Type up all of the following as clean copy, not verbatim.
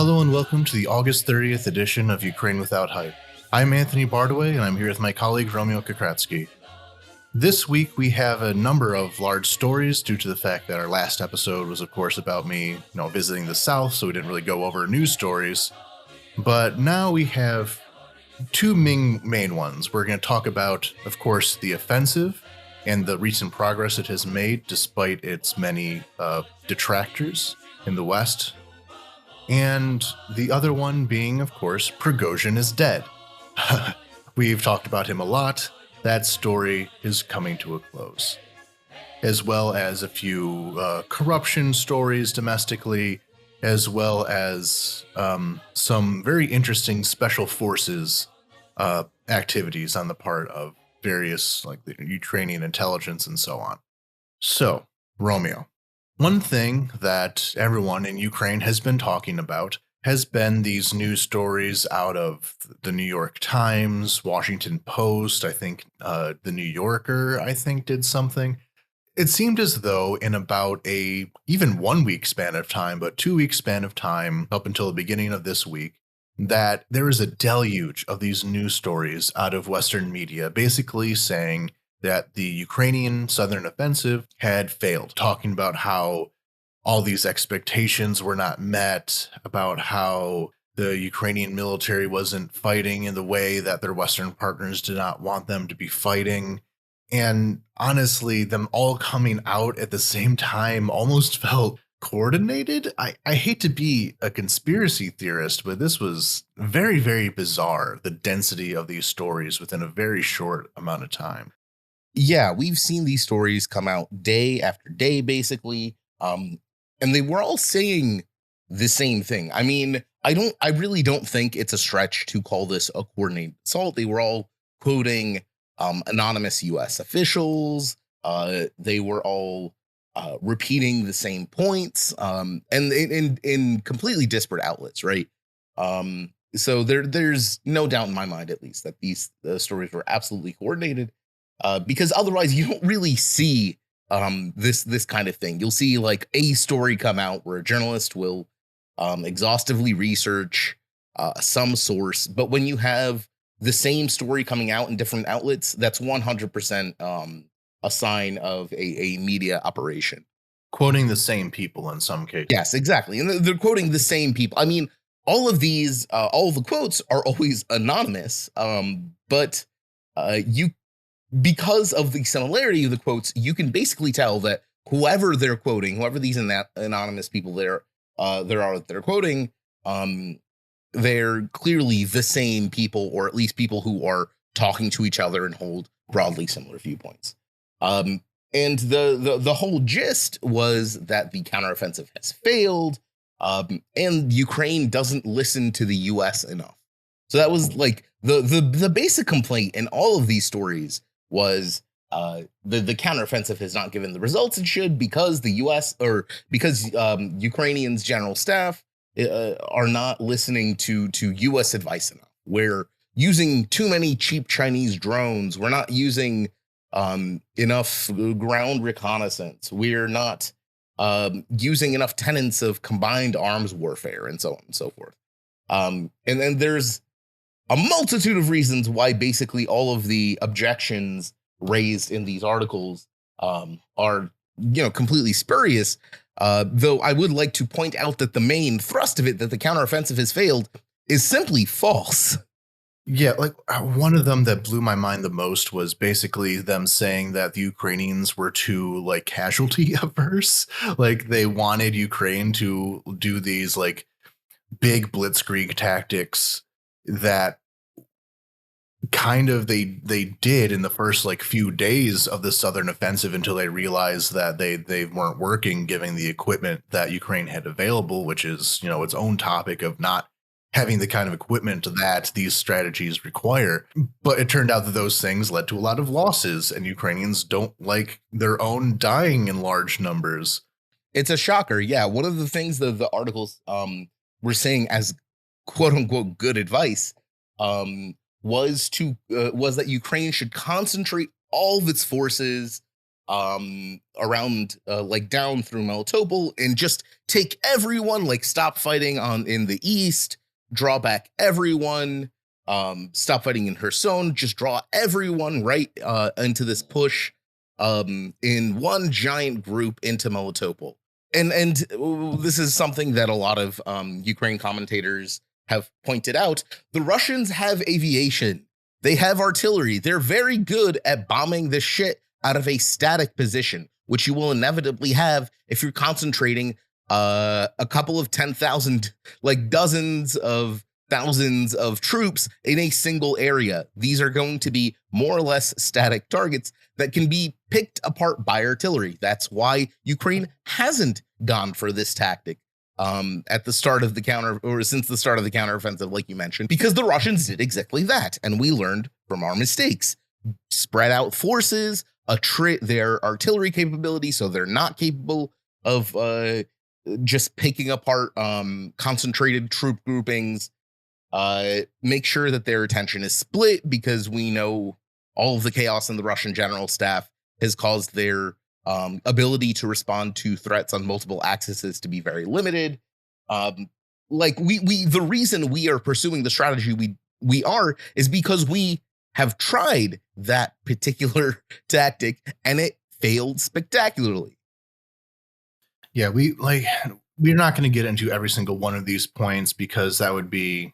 Hello and welcome to the August 30th edition of Ukraine Without Hype. I'm Anthony Bardaway and I'm here with my colleague Romeo Kakratsky. This week we have a number of large stories due to the fact that our last episode was of course about me, visiting the South, so we didn't really go over news stories. But now we have two main ones. We're going to talk about, of course, the offensive and the recent progress it has made despite its many detractors in the West. And the other one being, of course, Prigozhin is dead. We've talked about him a lot. That story is coming to a close. As well as a few corruption stories domestically, as well as some very interesting special forces activities on the part of various, like the Ukrainian intelligence and so on. So, Romeo. One thing that everyone in Ukraine has been talking about has been these news stories out of the New York Times, Washington Post, I think the New Yorker, did something. It seemed as though in about even 1 week span of time, but 2 week span of time up until the beginning of this week, that there is a deluge of these news stories out of Western media, basically saying that the Ukrainian Southern Offensive had failed, talking about how all these expectations were not met, about how the Ukrainian military wasn't fighting in the way that their Western partners did not want them to be fighting. And honestly, them all coming out at the same time almost felt coordinated. I hate to be a conspiracy theorist, but this was very, very bizarre, the density of these stories within a very short amount of time. Yeah, we've seen these stories come out day after day, basically. And they were all saying the same thing. I mean, I really don't think it's a stretch to call this a coordinated assault. They were all quoting anonymous US officials. They were all repeating the same points, and in completely disparate outlets, right? So there's no doubt in my mind, at least, that these stories were absolutely coordinated. Because otherwise you don't really see this kind of thing. You'll see like a story come out where a journalist will exhaustively research some source, but when you have the same story coming out in different outlets, that's 100% a sign of a media operation. Quoting the same people in some cases. Yes, exactly. And they're quoting the same people. I mean, all of these, all of the quotes are always anonymous, but because of the similarity of the quotes, you can basically tell that whoever they're quoting, whoever these anonymous people they're quoting, they're clearly the same people, or at least people who are talking to each other and hold broadly similar viewpoints. And the whole gist was that the counteroffensive has failed, and Ukraine doesn't listen to the U.S. enough. So that was like the basic complaint in all of these stories was the counteroffensive has not given the results it should because the U.S. or because Ukrainians' general staff are not listening to U.S. advice enough. We're using too many cheap Chinese drones. We're not using enough ground reconnaissance. We're not using enough tenets of combined arms warfare, and so on and so forth. And then there's a multitude of reasons why basically all of the objections raised in these articles are, completely spurious. Though I would like to point out that the main thrust of it, that the counteroffensive has failed, is simply false. Yeah, like one of them that blew my mind the most was basically them saying that the Ukrainians were too like casualty averse. Like they wanted Ukraine to do these like big blitzkrieg tactics that kind of they did in the first like few days of the Southern offensive until they realized that they weren't working given the equipment that Ukraine had available, which is, its own topic of not having the kind of equipment that these strategies require. But it turned out that those things led to a lot of losses, and Ukrainians don't like their own dying in large numbers. It's a shocker. Yeah. One of the things that the articles were saying as quote unquote good advice was that Ukraine should concentrate all of its forces around like down through Melitopol and just take everyone, like stop fighting on in the east, draw back everyone, stop fighting in Kherson, just draw everyone right into this push in one giant group into Melitopol. And this is something that a lot of Ukraine commentators have pointed out. The Russians have aviation. They have artillery. They're very good at bombing this shit out of a static position, which you will inevitably have if you're concentrating a couple of 10,000, like dozens of thousands of troops in a single area. These are going to be more or less static targets that can be picked apart by artillery. That's why Ukraine hasn't gone for this tactic at the start of the counter, or since the start of the counteroffensive, like you mentioned, because the Russians did exactly that. And we learned from our mistakes. Spread out forces, their artillery capability, so they're not capable of just picking apart concentrated troop groupings. Make sure that their attention is split, because we know all of the chaos in the Russian general staff has caused their ability to respond to threats on multiple axes to be very limited. Like the reason we are pursuing the strategy we are is because we have tried that particular tactic and it failed spectacularly. Yeah, we're not going to get into every single one of these points because that would be,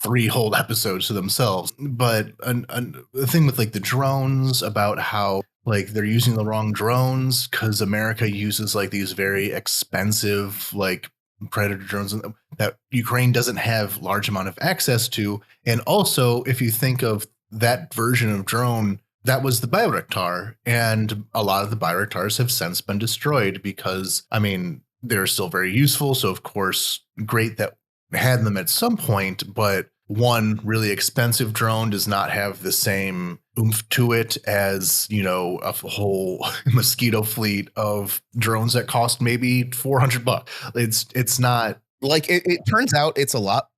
3 whole episodes to themselves. But the thing with like the drones, about how like they're using the wrong drones because America uses like these very expensive like Predator drones that Ukraine doesn't have large amount of access to. And also, if you think of that version of drone, that was the Bayraktar, and a lot of the Bayraktars have since been destroyed because, I mean, they're still very useful. So, of course, great that we had them at some point, but one really expensive drone does not have the same oomph to it as, a whole mosquito fleet of drones that cost maybe $400. It's not like it turns out it's a lot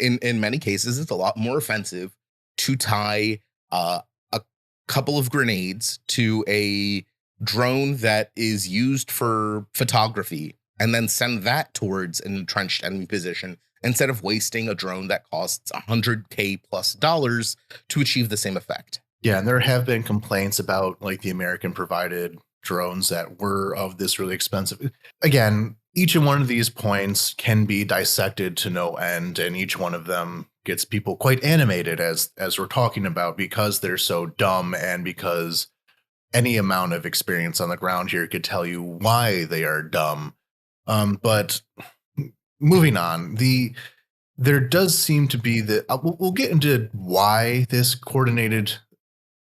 in many cases, it's a lot more offensive to tie a couple of grenades to a drone that is used for photography and then send that towards an entrenched enemy position instead of wasting a drone that costs $100K plus to achieve the same effect. Yeah, and there have been complaints about like the American provided drones that were of this really expensive. Again, each and one of these points can be dissected to no end, and each one of them gets people quite animated as we're talking about, because they're so dumb and because any amount of experience on the ground here could tell you why they are dumb. But moving on, there does seem to be we'll get into why this coordinated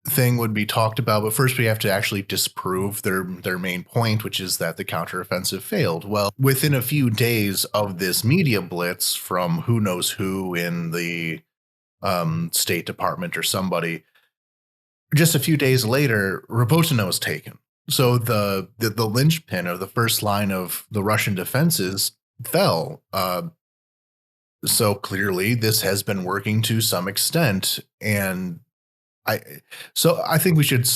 thing would be talked about, but first we have to actually disprove their main point, which is that the counteroffensive failed. Well, within a few days of this media blitz from who knows who in the State Department or somebody, just a few days later, Robotyne was taken. So the linchpin of the first line of the Russian defenses fell. So clearly this has been working to some extent, and I think we should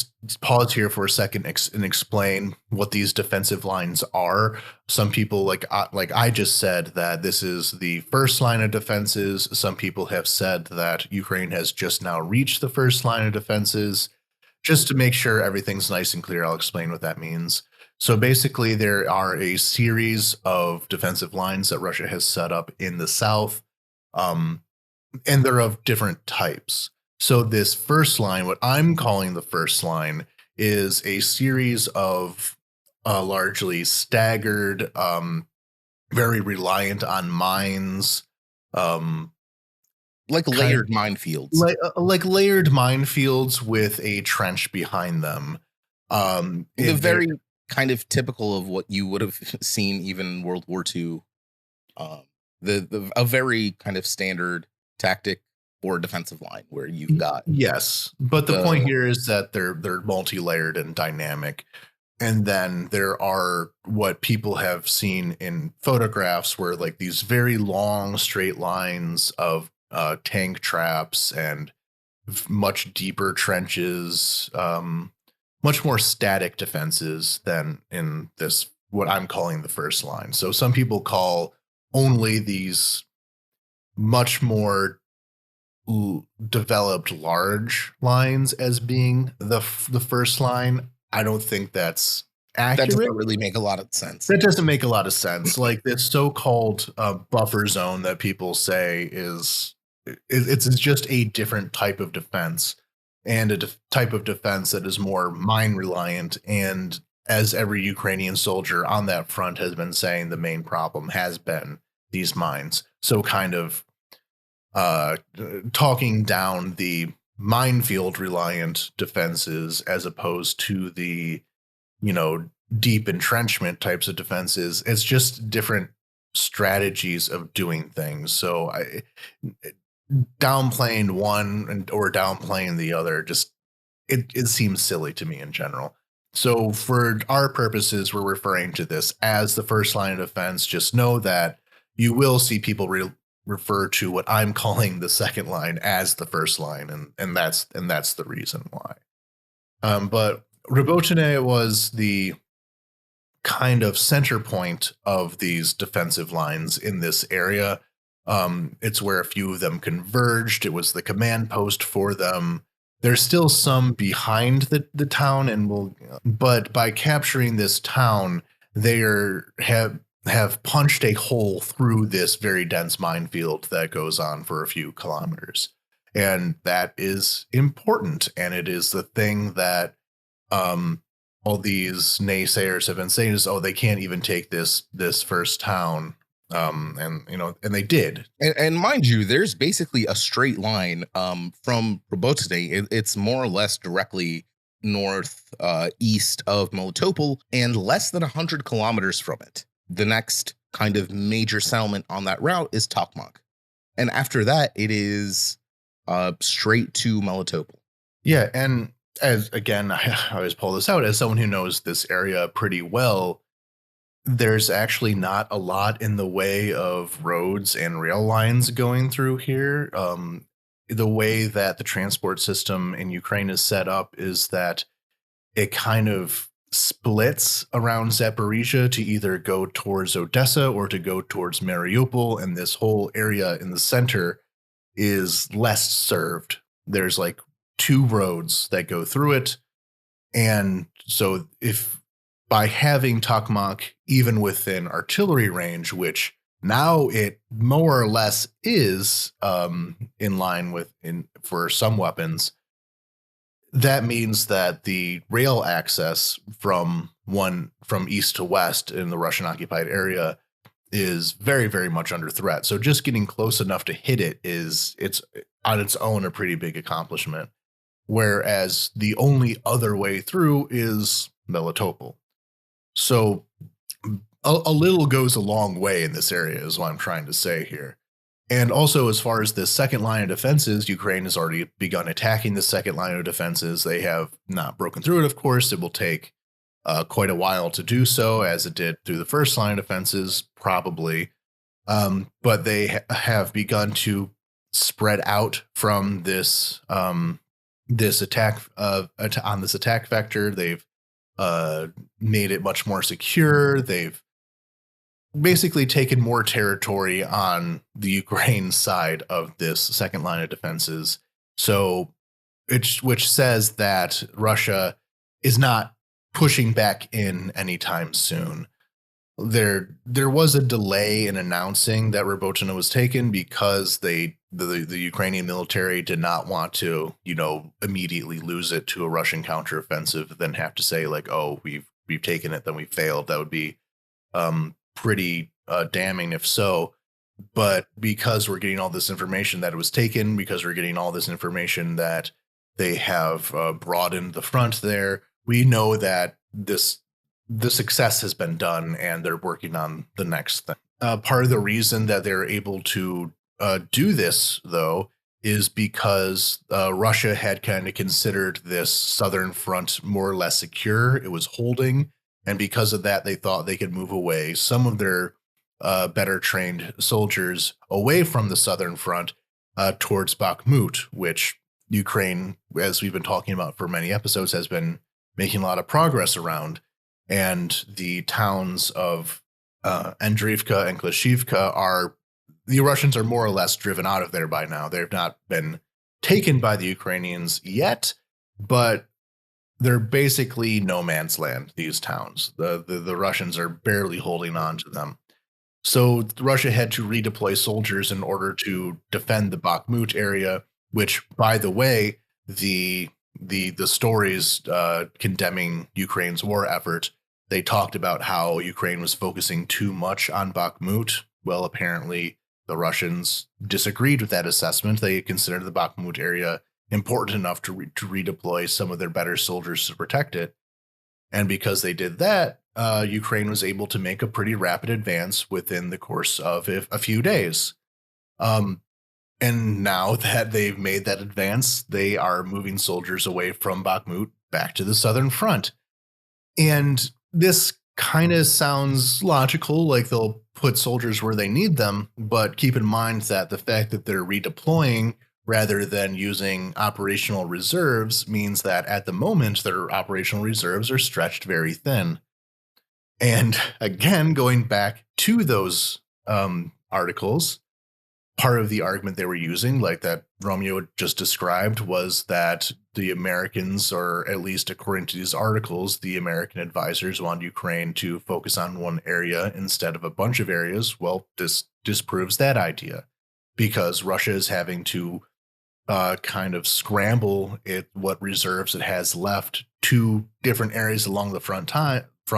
pause here for a second and explain what these defensive lines are. Some people, like I just said, that this is the first line of defenses. Some people have said that Ukraine has just now reached the first line of defenses. Just to make sure everything's nice and clear, I'll explain what that means. So basically, there are a series of defensive lines that Russia has set up in the south, and they're of different types. So this first line, what I'm calling the first line, is a series of largely staggered, very reliant on mines, like layered minefields, like layered minefields with a trench behind them. The very kind of typical of what you would have seen even in World War II. A very kind of standard tactic or defensive line where you've got. Yes, but the point here is that they're multi-layered and dynamic. And then there are what people have seen in photographs where like these very long straight lines of tank traps and much deeper trenches much more static defenses than in this, what I'm calling the first line. So some people call only these much more developed large lines as being the first line. I don't think that's accurate. That doesn't really make a lot of sense. That doesn't make a lot of sense. Like this so-called buffer zone that people say it's just a different type of defense, and a type of defense that is more mine reliant. And as every Ukrainian soldier on that front has been saying, the main problem has been these mines. So kind of talking down the minefield reliant defenses as opposed to the, deep entrenchment types of defenses. It's just different strategies of doing things. So downplaying one or downplaying the other, just it seems silly to me in general. So for our purposes, we're referring to this as the first line of defense. Just know that you will see people refer to what I'm calling the second line as the first line, and that's the reason why. But Robotyne was the kind of center point of these defensive lines in this area. It's where a few of them converged. It was the command post for them. There's still some behind the town, but by capturing this town, they have punched a hole through this very dense minefield that goes on for a few kilometers. And that is important. And it is the thing that all these naysayers have been saying is, oh, they can't even take this first town. And they did. And mind you, there's basically a straight line from Robotyne. It's more or less directly north east of Melitopol and less than 100 kilometers from it. The next kind of major settlement on that route is Tokmak. And after that, it is straight to Melitopol. Yeah, and as again, I always pull this out as someone who knows this area pretty well. There's actually not a lot in the way of roads and rail lines going through here. The way that the transport system in Ukraine is set up is that it kind of splits around Zaporizhia to either go towards Odessa or to go towards Mariupol, and this whole area in the center is less served. There's like 2 roads that go through it, and so if by having Tokmak even within artillery range, which now it more or less is in line with for some weapons, that means that the rail access from east to west in the Russian occupied area is very, very much under threat. So just getting close enough to hit it's on its own a pretty big accomplishment. Whereas the only other way through is Melitopol. So a little goes a long way in this area is what I'm trying to say here. And also, as far as the second line of defenses, Ukraine has already begun attacking the second line of defenses. They have not broken through it, of course. It will take quite a while to do so, as it did through the first line of defenses, probably. But they have begun to spread out from this attack on this attack vector. They've made it much more secure. They've basically taken more territory on the Ukraine side of this second line of defenses. So which says that Russia is not pushing back in anytime soon. There was a delay in announcing that Robotyne was taken because the Ukrainian military did not want to, immediately lose it to a Russian counteroffensive, then have to say like, oh, we've taken it, then we failed. That would be pretty damning if so. But because we're getting all this information that it was taken, because we're getting all this information that they have broadened the front there, we know that the success has been done and they're working on the next thing. Part of the reason that they're able to do this, though, is because Russia had kind of considered this southern front more or less secure. It was holding. And because of that, they thought they could move away some of their better trained soldiers away from the southern front towards Bakhmut, which Ukraine, as we've been talking about for many episodes, has been making a lot of progress around. And the towns of Andreevka and Klashivka the Russians are more or less driven out of there by now. They've not been taken by the Ukrainians yet, but they're basically no man's land, these towns. The Russians are barely holding on to them. So Russia had to redeploy soldiers in order to defend the Bakhmut area, which, by the way, the stories condemning Ukraine's war effort, they talked about how Ukraine was focusing too much on Bakhmut. Well, apparently the Russians disagreed with that assessment. They considered the Bakhmut area important enough to redeploy some of their better soldiers to protect it. And because they did that, Ukraine was able to make a pretty rapid advance within the course of a few days. And now that they've made that advance, they are moving soldiers away from Bakhmut back to the southern front. And this kind of sounds logical, like they'll put soldiers where they need them, but keep in mind that the fact that they're redeploying rather than using operational reserves means that at the moment their operational reserves are stretched very thin. And again, going back to those articles, part of the argument they were using, like that Romeo just described, was that the Americans, or at least according to these articles, the American advisors want Ukraine to focus on one area instead of a bunch of areas. Well, this disproves that idea, because Russia is having to kind of scramble what reserves it has left to different areas along the front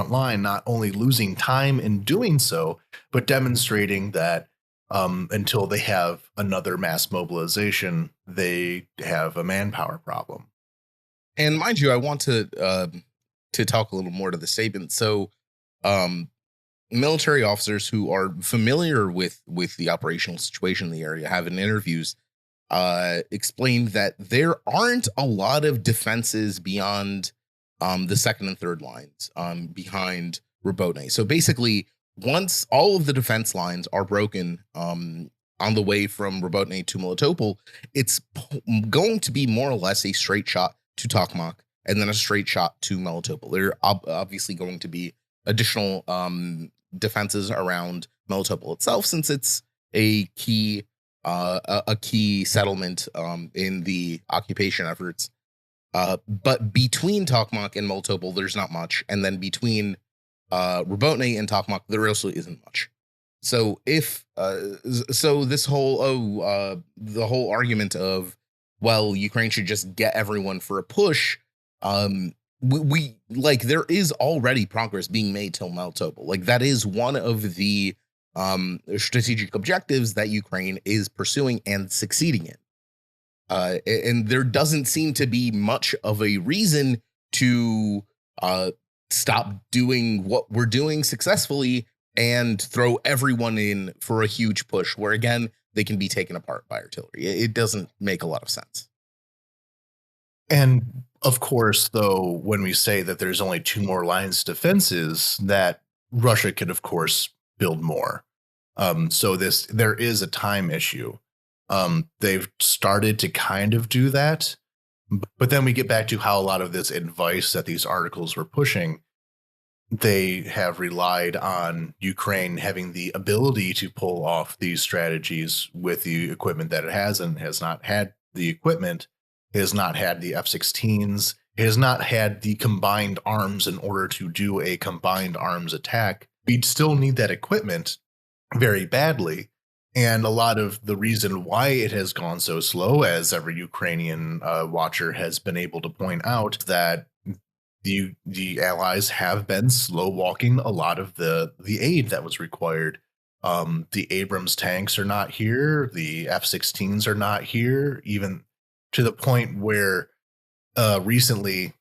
line, not only losing time in doing so, but demonstrating that until they have another mass mobilization, they have a manpower problem. And mind you, I want to talk a little more to the statement. So military officers who are familiar with the operational situation in the area have in interviews explained that there aren't a lot of defenses beyond the second and third lines behind Robotyne. So basically, once all of the defense lines are broken on the way from Robotyne to Melitopol, it's going to be more or less a straight shot to Tokmak and then a straight shot to Melitopol. There are obviously going to be additional defenses around Melitopol itself, since it's a key settlement in the occupation efforts. But between Tokmak and Melitopol, there's not much. And then between Robotyne and Tokmak, there also isn't much. So this whole the whole argument of, well, Ukraine should just get everyone for a push, we like, there is already progress being made till Melitopol. Like, that is one of the strategic objectives that Ukraine is pursuing and succeeding in. And there doesn't seem to be much of a reason to stop doing what we're doing successfully and throw everyone in for a huge push where, again, they can be taken apart by artillery. It doesn't make a lot of sense. And of course, though, when we say that there's only 2 more lines defenses, that Russia could, of course, build more. So there is a time issue. They've started to kind of do that, but then we get back to how a lot of this advice that these articles were pushing, they have relied on Ukraine having the ability to pull off these strategies with the equipment that it has, and has not had the equipment, has not had the F-16s, has not had the combined arms in order to do a combined arms attack. We'd still need that equipment very badly. And a lot of the reason why it has gone so slow, as every Ukrainian watcher has been able to point out, that the allies have been slow walking a lot of the aid that was required. The Abrams tanks are not here. The F-16s are not here, even to the point where recently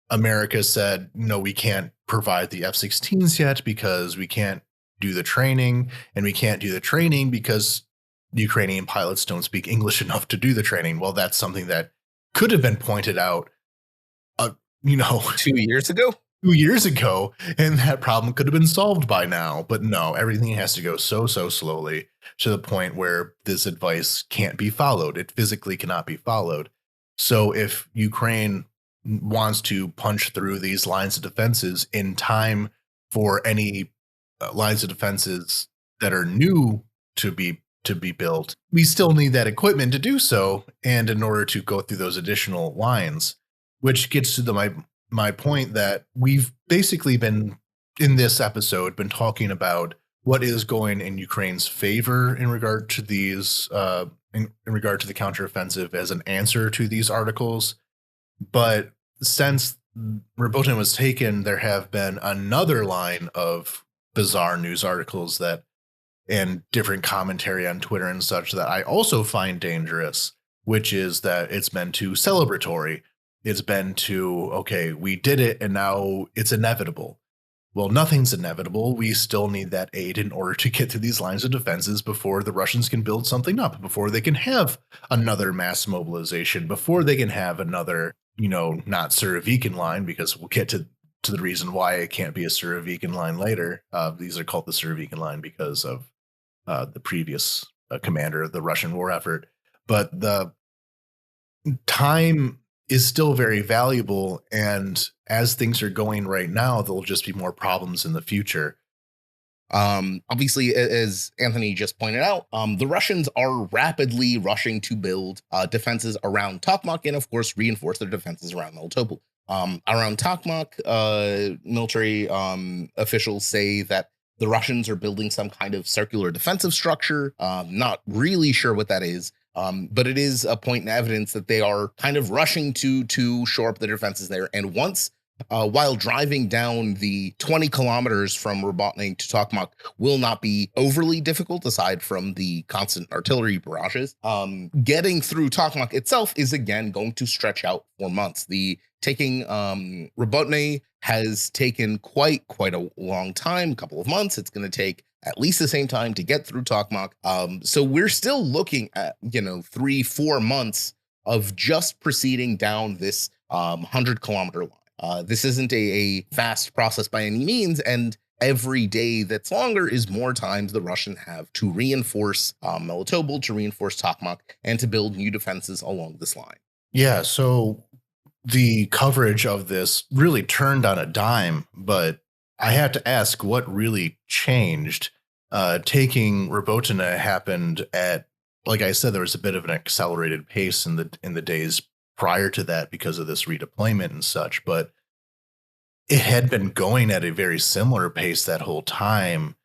America said, no, we can't provide the F-16s yet because we can't do the training, and we can't do the training because Ukrainian pilots don't speak English enough to do the training. Well, that's something that could have been pointed out, 2 years ago. 2 years ago, and that problem could have been solved by now. But no, everything has to go so slowly, to the point where this advice can't be followed. It physically cannot be followed. So if Ukraine wants to punch through these lines of defenses in time for any lines of defenses that are new to be built. We still need that equipment to do so, and in order to go through those additional lines, which gets to my point that we've basically been in this episode been talking about what is going in Ukraine's favor in regard to these in regard to the counteroffensive as an answer to these articles. But since Robotyne was taken, there have been another line of bizarre news articles that and different commentary on Twitter and such that I also find dangerous, which is that it's been too celebratory. It's been too, okay, we did it and now it's inevitable. Well, nothing's inevitable. We still need that aid in order to get to these lines of defenses before the Russians can build something up, before they can have another mass mobilization, before they can have another, not Surovikin line, because we'll get to the reason why it can't be a Surovikin line later. These are called the Surovikin line because of the previous commander of the Russian war effort. But the time is still very valuable, and as things are going right now, there'll just be more problems in the future. Obviously, as Anthony just pointed out, the Russians are rapidly rushing to build defenses around Tokmak and, of course, reinforce their defenses around Melitopol. Around Tokmak, military officials say that the Russians are building some kind of circular defensive structure. Not really sure what that is. But it is a point in evidence that they are kind of rushing to shore up the defenses there. And once, while driving down the 20 kilometers from Robotyne to Tokmak will not be overly difficult, aside from the constant artillery barrages, getting through Tokmak itself is again going to stretch out for months. The taking Robotyne has taken quite a long time, a couple of months. It's going to take at least the same time to get through Tokmak. So we're still looking at, 3-4 months of just proceeding down this 100-kilometer line. This isn't a fast process by any means, and every day that's longer is more times the Russians have to reinforce Melitopol, to reinforce Tokmak, and to build new defenses along this line. Yeah, so the coverage of this really turned on a dime, but I have to ask what really changed. Taking Robotyne happened at, like I said, there was a bit of an accelerated pace in the days prior to that because of this redeployment and such, but it had been going at a very similar pace that whole time.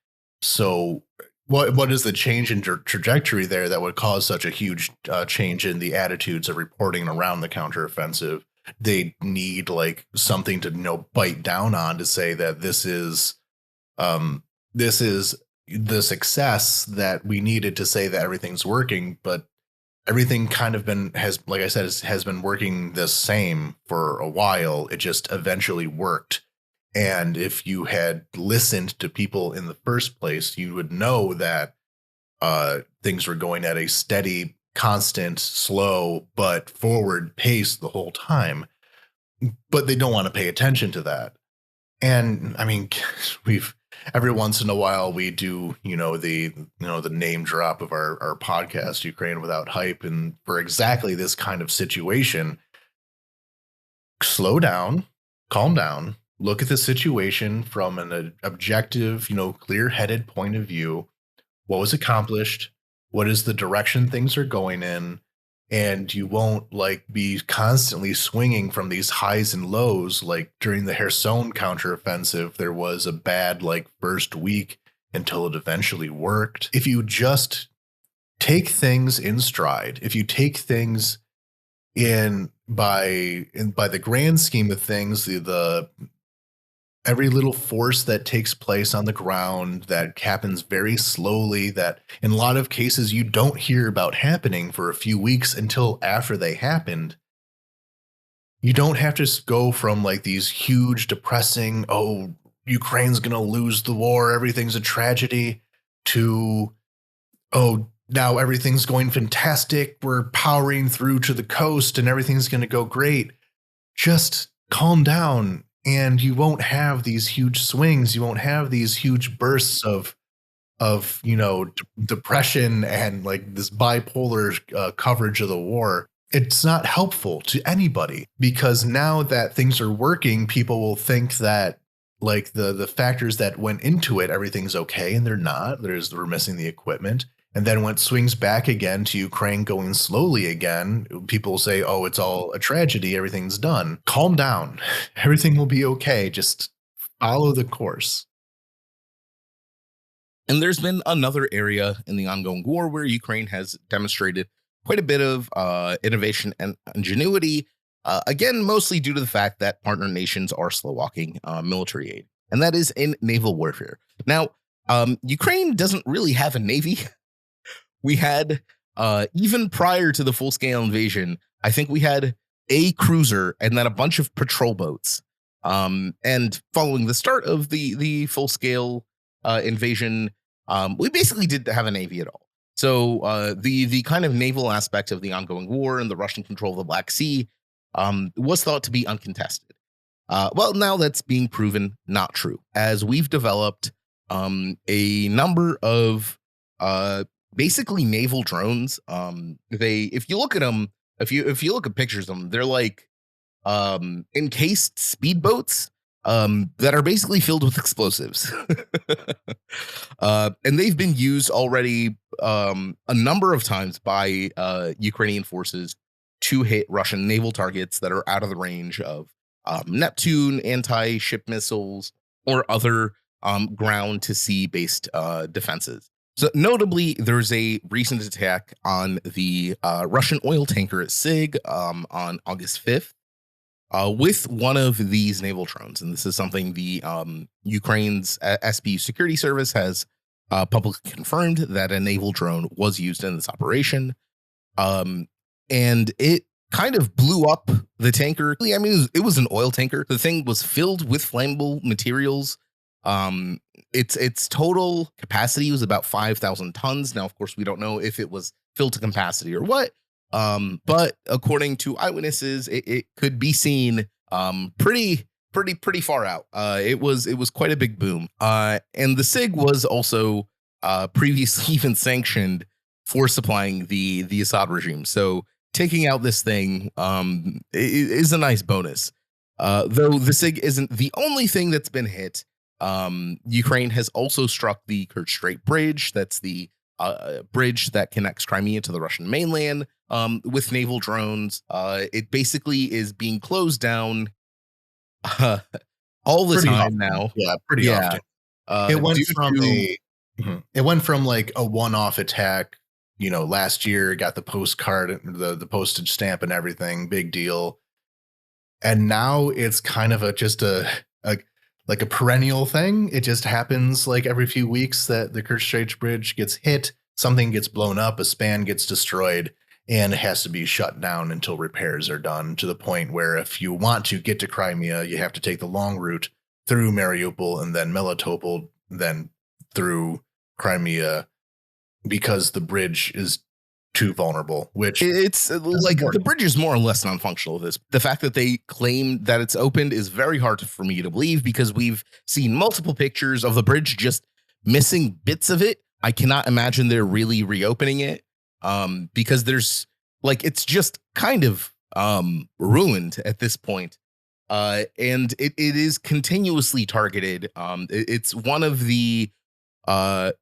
So what is the change in trajectory there that would cause such a huge change in the attitudes of reporting around the counteroffensive? They need like something to bite down on to say that this is the success that we needed to say that everything's working, but everything kind of has been working the same for a while. It just eventually worked. And if you had listened to people in the first place, you would know that things were going at a steady, constant, slow, but forward pace the whole time. But they don't want to pay attention to that. And I mean, every once in a while we do, the name drop of our podcast, Ukraine Without Hype. And for exactly this kind of situation, slow down, calm down, look at the situation from an objective, clear-headed point of view. What was accomplished? What is the direction things are going in? And you won't be constantly swinging from these highs and lows. Like during the Kherson counteroffensive, there was a bad first week until it eventually worked. If you just take things in stride, if you take things by the grand scheme of things, the every little force that takes place on the ground that happens very slowly, that in a lot of cases you don't hear about happening for a few weeks until after they happened. You don't have to go from these huge depressing, oh, Ukraine's going to lose the war, everything's a tragedy, to, oh, now everything's going fantastic, we're powering through to the coast and everything's going to go great. Just calm down. And you won't have these huge swings. You won't have these huge bursts of depression and this bipolar coverage of the war. it's not helpful to anybody, because now that things are working, people will think that like the factors that went into it, everything's okay, and they're not. We're missing the equipment. And then when it swings back again to Ukraine going slowly again, people say, oh, it's all a tragedy. Everything's done. Calm down. Everything will be okay. Just follow the course. And there's been another area in the ongoing war where Ukraine has demonstrated quite a bit of innovation and ingenuity, again, mostly due to the fact that partner nations are slow walking military aid, and that is in naval warfare. Now, Ukraine doesn't really have a navy. We had, even prior to the full-scale invasion, I think we had a cruiser and then a bunch of patrol boats. And following the start of the full-scale invasion, we basically didn't have a navy at all. So the kind of naval aspect of the ongoing war and the Russian control of the Black Sea was thought to be uncontested. Well, now that's being proven not true, as we've developed a number of basically naval drones. If you look at them, if you look at pictures of them, they're like encased speedboats that are basically filled with explosives. And they've been used already a number of times by Ukrainian forces to hit Russian naval targets that are out of the range of Neptune anti-ship missiles or other ground to sea based defenses. So notably, there's a recent attack on the Russian oil tanker at SIG on August 5th. With one of these naval drones, and this is something the Ukraine's SBU security service has publicly confirmed, that a naval drone was used in this operation, and it kind of blew up the tanker. I mean, it was an oil tanker. The thing was filled with flammable materials. Its total capacity was about 5,000 tons. Now, of course, we don't know if it was filled to capacity or what. But according to eyewitnesses, it could be seen pretty far out. It was quite a big boom. And the SIG was also previously even sanctioned for supplying the Assad regime. So taking out this thing is a nice bonus. Though the SIG isn't the only thing that's been hit. Ukraine has also struck the Kerch Strait Bridge. That's the bridge that connects Crimea to the Russian mainland with naval drones. It basically is being closed down all the time often. now. Yeah, pretty often. It went from like a one-off attack, last year, got the postcard, the postage stamp and everything, big deal. And now it's kind of just a perennial thing. It just happens like every few weeks that the Kerch Strait Bridge gets hit, something gets blown up, a span gets destroyed, and it has to be shut down until repairs are done, to the point where if you want to get to Crimea, you have to take the long route through Mariupol and then Melitopol, then through Crimea, because the bridge is too vulnerable, which it's like important. The bridge is more or less non-functional. The fact that they claim that it's opened is very hard for me to believe, because we've seen multiple pictures of the bridge just missing bits of it. I cannot imagine they're really reopening it, because there's it's just kind of ruined at this point. And it is continuously targeted. It's one of the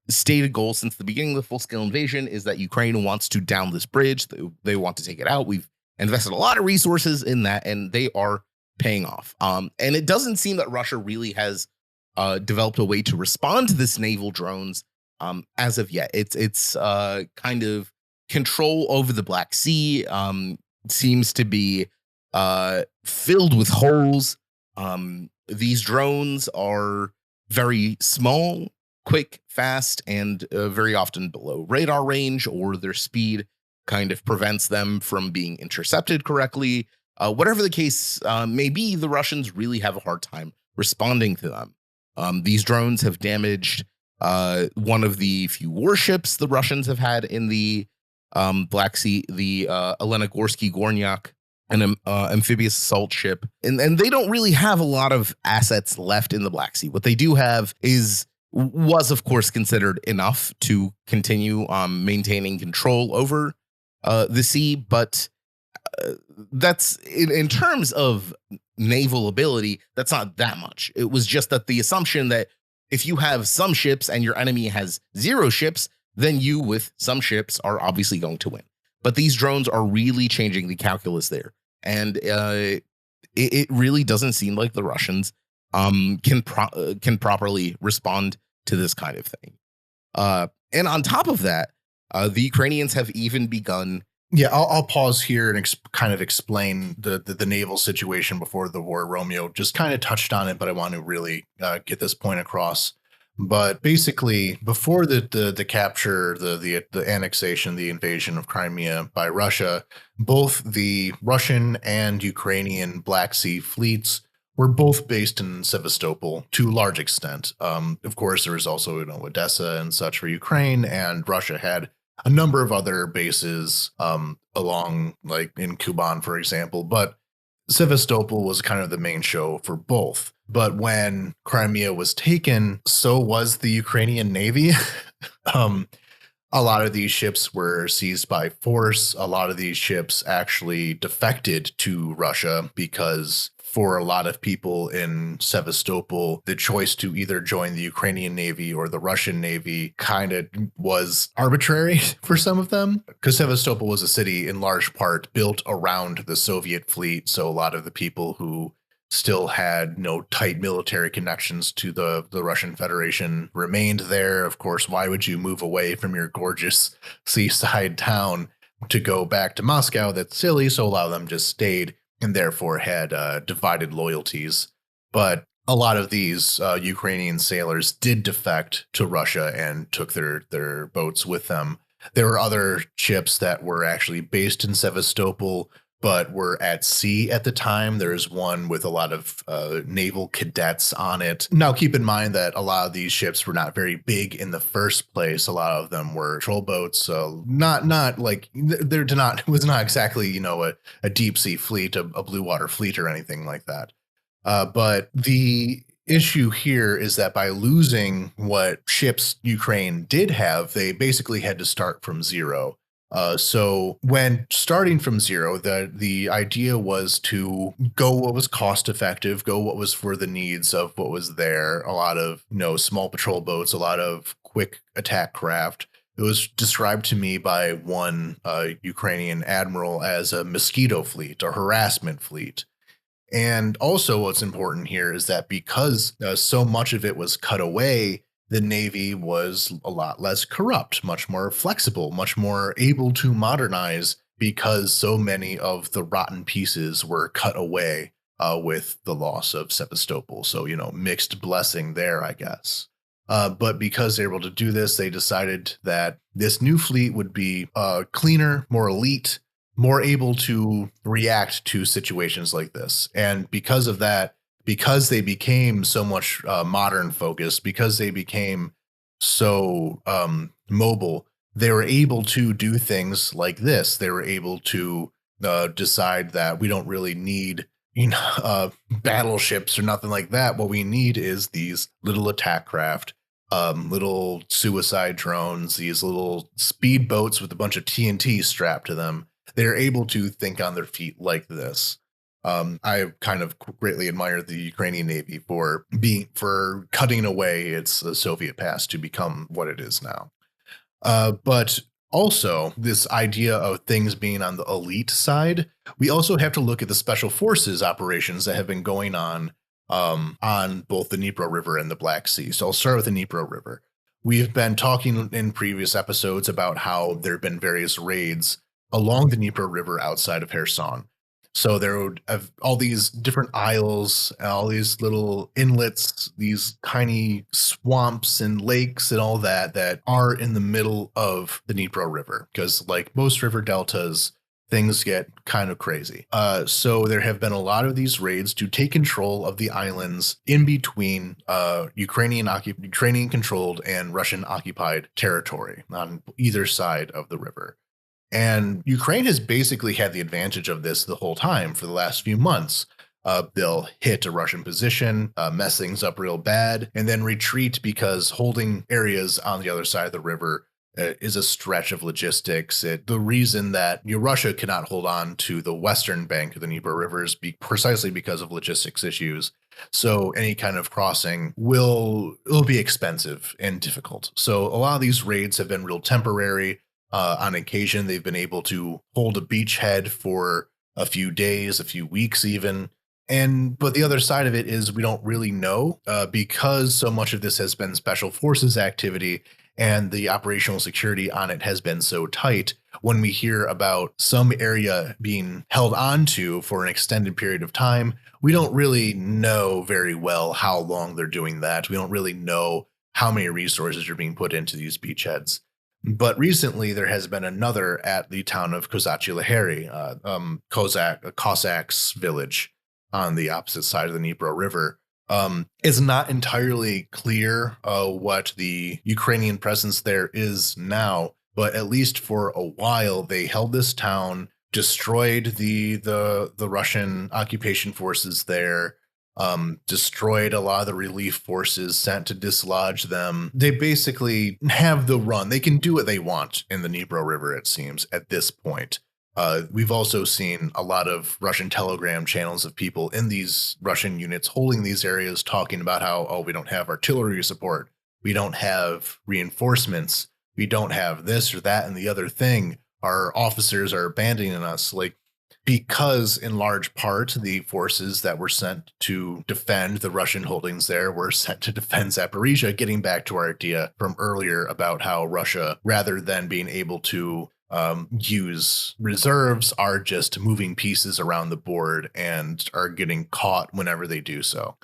stated goals since the beginning of the full-scale invasion is that Ukraine wants to down this bridge. They want to take it out. We've invested a lot of resources in that, and they are paying off. And it doesn't seem that Russia really has developed a way to respond to this naval drones as of yet. It's kind of control over the Black Sea seems to be filled with holes. These drones are very small, quick, fast, and very often below radar range, or their speed kind of prevents them from being intercepted correctly. Whatever the case may be, the Russians really have a hard time responding to them. These drones have damaged one of the few warships the Russians have had in the Black Sea, the Elenigorsky Gornyak, an amphibious assault ship. And they don't really have a lot of assets left in the Black Sea. What they do have was of course considered enough to continue maintaining control over the sea, but that's in terms of naval ability, that's not that much. It was just that the assumption that if you have some ships and your enemy has 0 ships, then you with some ships are obviously going to win. But these drones are really changing the calculus there. And it really doesn't seem like the Russians can properly respond to this kind of thing. And on top of that, the Ukrainians have even begun. Yeah, I'll pause here and kind of explain the naval situation before the war. Romeo just kind of touched on it, but I want to really get this point across. But basically, before the capture, the annexation, the invasion of Crimea by Russia, both the Russian and Ukrainian Black Sea fleets were both based in Sevastopol to a large extent. Of course, there was also Odessa and such for Ukraine, and Russia had a number of other bases along, like in Kuban, for example. But Sevastopol was kind of the main show for both. But when Crimea was taken, so was the Ukrainian Navy. A lot of these ships were seized by force. A lot of these ships actually defected to Russia because for a lot of people in Sevastopol, the choice to either join the Ukrainian Navy or the Russian Navy kind of was arbitrary for some of them, because Sevastopol was a city in large part built around the Soviet fleet. So a lot of the people who still had no tight military connections to the Russian Federation remained there. Of course, why would you move away from your gorgeous seaside town to go back to Moscow? That's silly. So a lot of them just stayed and therefore had divided loyalties. But a lot of these Ukrainian sailors did defect to Russia and took their boats with them. There were other ships that were actually based in Sevastopol, but were at sea at the time. There's one with a lot of naval cadets on it. Now, keep in mind that a lot of these ships were not very big in the first place. A lot of them were patrol boats, so not like it was not exactly a deep sea fleet, a blue water fleet or anything like that. But the issue here is that by losing what ships Ukraine did have, they basically had to start from zero. So when starting from zero, the idea was to go what was cost effective, go what was for the needs of what was there. A lot of, small patrol boats, a lot of quick attack craft. It was described to me by one Ukrainian admiral as a mosquito fleet or harassment fleet. And also what's important here is that because so much of it was cut away, the Navy was a lot less corrupt, much more flexible, much more able to modernize because so many of the rotten pieces were cut away with the loss of Sevastopol. So, mixed blessing there, I guess. But because they were able to do this, they decided that this new fleet would be cleaner, more elite, more able to react to situations like this. And because of that, because they became so much modern focused, because they became so mobile, they were able to do things like this. They were able to decide that we don't really need battleships or nothing like that. What we need is these little attack craft, little suicide drones, these little speedboats with a bunch of TNT strapped to them. They're able to think on their feet like this. I kind of greatly admire the Ukrainian Navy for cutting away its Soviet past to become what it is now. But also this idea of things being on the elite side, we also have to look at the special forces operations that have been going on both the Dnipro River and the Black Sea. So I'll start with the Dnipro River. We've been talking in previous episodes about how there have been various raids along the Dnipro River outside of Kherson. So there would have all these different isles, all these little inlets, these tiny swamps and lakes and all that are in the middle of the Dnipro River. Because like most river deltas, things get kind of crazy. So there have been a lot of these raids to take control of the islands in between Ukrainian controlled and Russian occupied territory on either side of the river. And Ukraine has basically had the advantage of this the whole time for the last few months. They'll hit a Russian position, mess things up real bad, and then retreat because holding areas on the other side of the river is a stretch of logistics. The reason that Russia cannot hold on to the western bank of the Dnipro River is precisely because of logistics issues. So any kind of crossing will be expensive and difficult. So a lot of these raids have been real temporary. On occasion, they've been able to hold a beachhead for a few days, a few weeks even. But the other side of it is we don't really know because so much of this has been special forces activity and the operational security on it has been so tight. When we hear about some area being held onto for an extended period of time, we don't really know very well how long they're doing that. We don't really know how many resources are being put into these beachheads. But recently, there has been another at the town of Kozachi-Laheri, a Cossacks village on the opposite side of the Dnipro River. It's not entirely clear what the Ukrainian presence there is now, but at least for a while, they held this town, destroyed the Russian occupation forces there, destroyed a lot of the relief forces sent to dislodge them. They basically have the run. They can do what they want in the Dnipro River, it seems, at this point. We've also seen a lot of Russian telegram channels of people in these Russian units holding these areas talking about how, oh, we don't have artillery support. We don't have reinforcements. We don't have this or that and the other thing. Our officers are abandoning us. Because in large part, the forces that were sent to defend the Russian holdings there were sent to defend Zaporizhia, getting back to our idea from earlier about how Russia, rather than being able to use reserves, are just moving pieces around the board and are getting caught whenever they do so.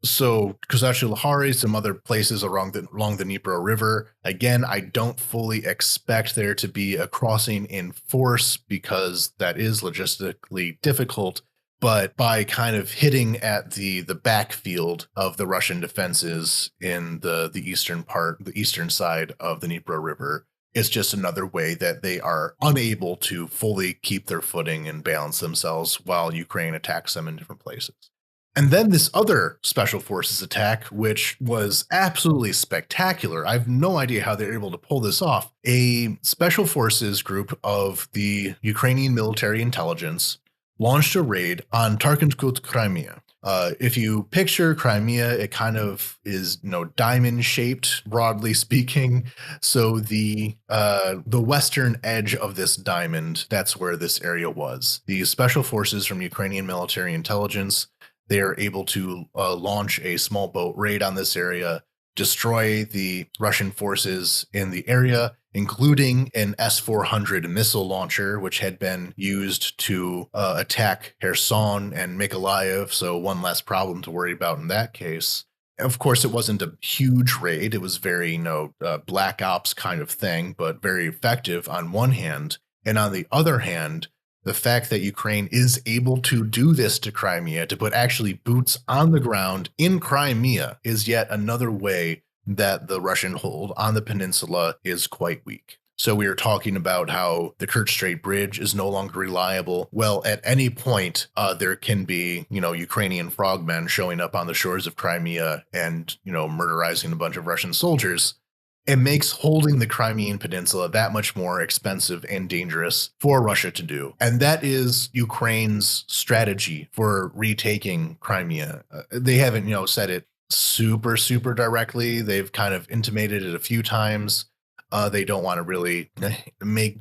So Kozachi-Laheri, some other places along the Dnipro River. Again, I don't fully expect there to be a crossing in force because that is logistically difficult. But by kind of hitting at the backfield of the Russian defenses in the eastern side of the Dnipro River, it's just another way that they are unable to fully keep their footing and balance themselves while Ukraine attacks them in different places. And then this other special forces attack, which was absolutely spectacular. I have no idea how they're able to pull this off. A special forces group of the Ukrainian military intelligence launched a raid on Tarkhanskut, Crimea. If you picture Crimea, it kind of is, diamond shaped, broadly speaking. So the western edge of this diamond, that's where this area was. The special forces from Ukrainian military intelligence, they are able to launch a small boat raid on this area, destroy the Russian forces in the area, including an S-400 missile launcher, which had been used to attack Kherson and Mykolaiv, so one less problem to worry about in that case. Of course, it wasn't a huge raid. It was very, black ops kind of thing, but very effective on one hand. And on the other hand, the fact that Ukraine is able to do this to Crimea, to put actually boots on the ground in Crimea, is yet another way that the Russian hold on the peninsula is quite weak. So we are talking about how the Kerch Strait Bridge is no longer reliable. Well, at any point, there can be, Ukrainian frogmen showing up on the shores of Crimea and, murderizing a bunch of Russian soldiers. It makes holding the Crimean Peninsula that much more expensive and dangerous for Russia to do. And that is Ukraine's strategy for retaking Crimea. They haven't, said it super, super directly. They've kind of intimated it a few times. They don't want to really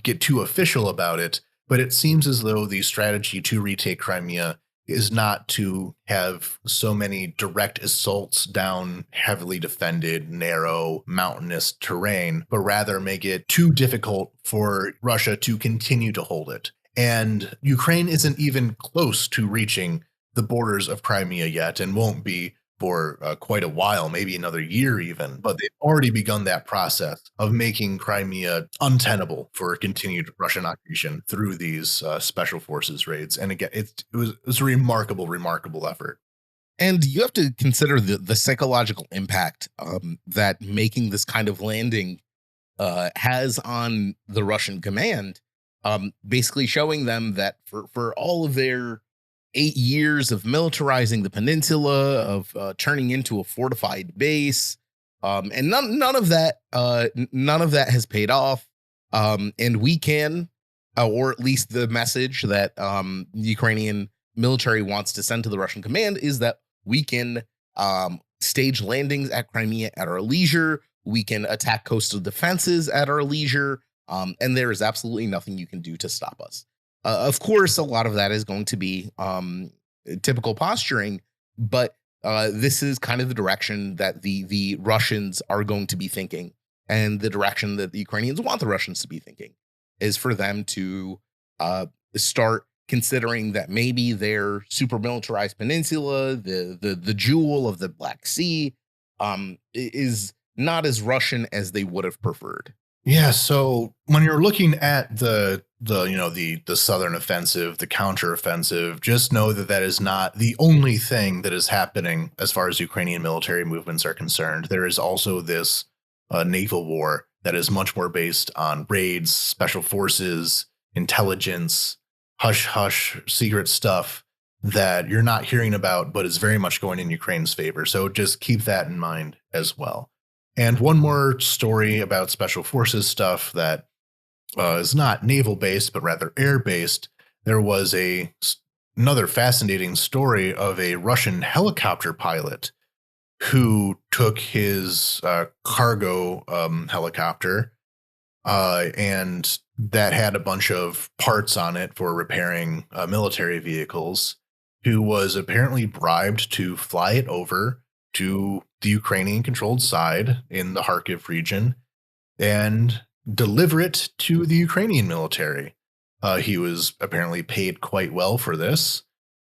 get too official about it. But it seems as though the strategy to retake Crimea is not to have so many direct assaults down heavily defended, narrow, mountainous terrain, but rather make it too difficult for Russia to continue to hold it. And Ukraine isn't even close to reaching the borders of Crimea yet and won't be for quite a while, maybe another year even, but they've already begun that process of making Crimea untenable for continued Russian occupation through these special forces raids. And again, it was a remarkable effort. And you have to consider the psychological impact that making this kind of landing has on the Russian command, basically showing them that for all of their 8 years of militarizing the peninsula, of turning into a fortified base, And none of that has paid off. And we can, or at least the message that the Ukrainian military wants to send to the Russian command is that we can stage landings at Crimea at our leisure. We can attack coastal defenses at our leisure. And there is absolutely nothing you can do to stop us. Of course, a lot of that is going to be typical posturing, but this is kind of the direction that the Russians are going to be thinking, and the direction that the Ukrainians want the Russians to be thinking is for them to start considering that maybe their super militarized peninsula, the jewel of the Black Sea, is not as Russian as they would have preferred. Yeah, so when you're looking at the southern offensive, the counteroffensive, just know that that is not the only thing that is happening as far as Ukrainian military movements are concerned. There is also this naval war that is much more based on raids, special forces, intelligence, hush-hush secret stuff that you're not hearing about, but is very much going in Ukraine's favor. So just keep that in mind as well. And one more story about special forces stuff that is not naval based, but rather air based. There was another fascinating story of a Russian helicopter pilot who took his cargo helicopter and that had a bunch of parts on it for repairing military vehicles, who was apparently bribed to fly it over to the Ukrainian controlled side in the Kharkiv region and deliver it to the Ukrainian military. He was apparently paid quite well for this,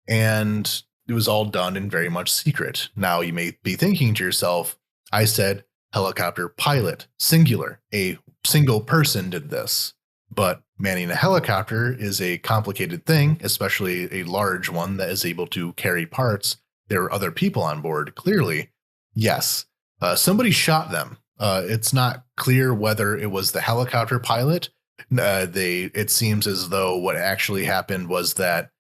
and it was all done in very much secret. Now you may be thinking to yourself, I said helicopter pilot, singular, a single person did this. But manning a helicopter is a complicated thing, especially a large one that is able to carry parts. There were other people on board, clearly. Yes, somebody shot them. It's not clear whether it was the helicopter pilot. It seems as though what actually happened was that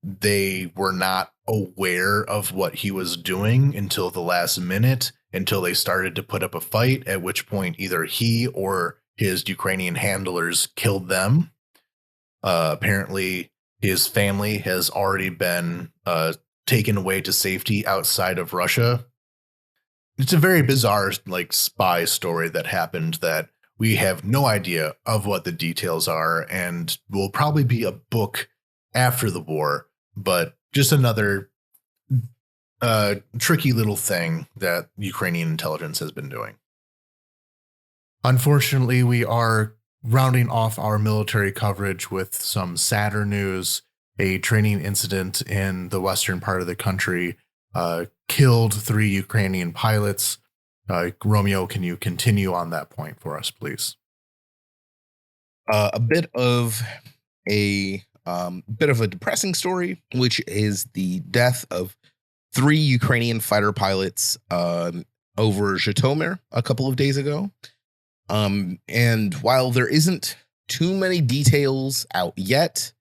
they were not aware of what he was doing until the last minute, until they started to put up a fight, at which point either he or his Ukrainian handlers killed them. Apparently, his family has already been taken away to safety outside of Russia. It's a very bizarre, spy story that happened that we have no idea of what the details are, and will probably be a book after the war, but just another tricky little thing that Ukrainian intelligence has been doing. Unfortunately, we are rounding off our military coverage with some sadder news. A training incident in the western part of the country killed 3 Ukrainian pilots. Romeo, can you continue on that point for us, please? A bit of a depressing story, which is the death of 3 Ukrainian fighter pilots over Zhytomyr a couple of days ago. And while there isn't too many details out yet,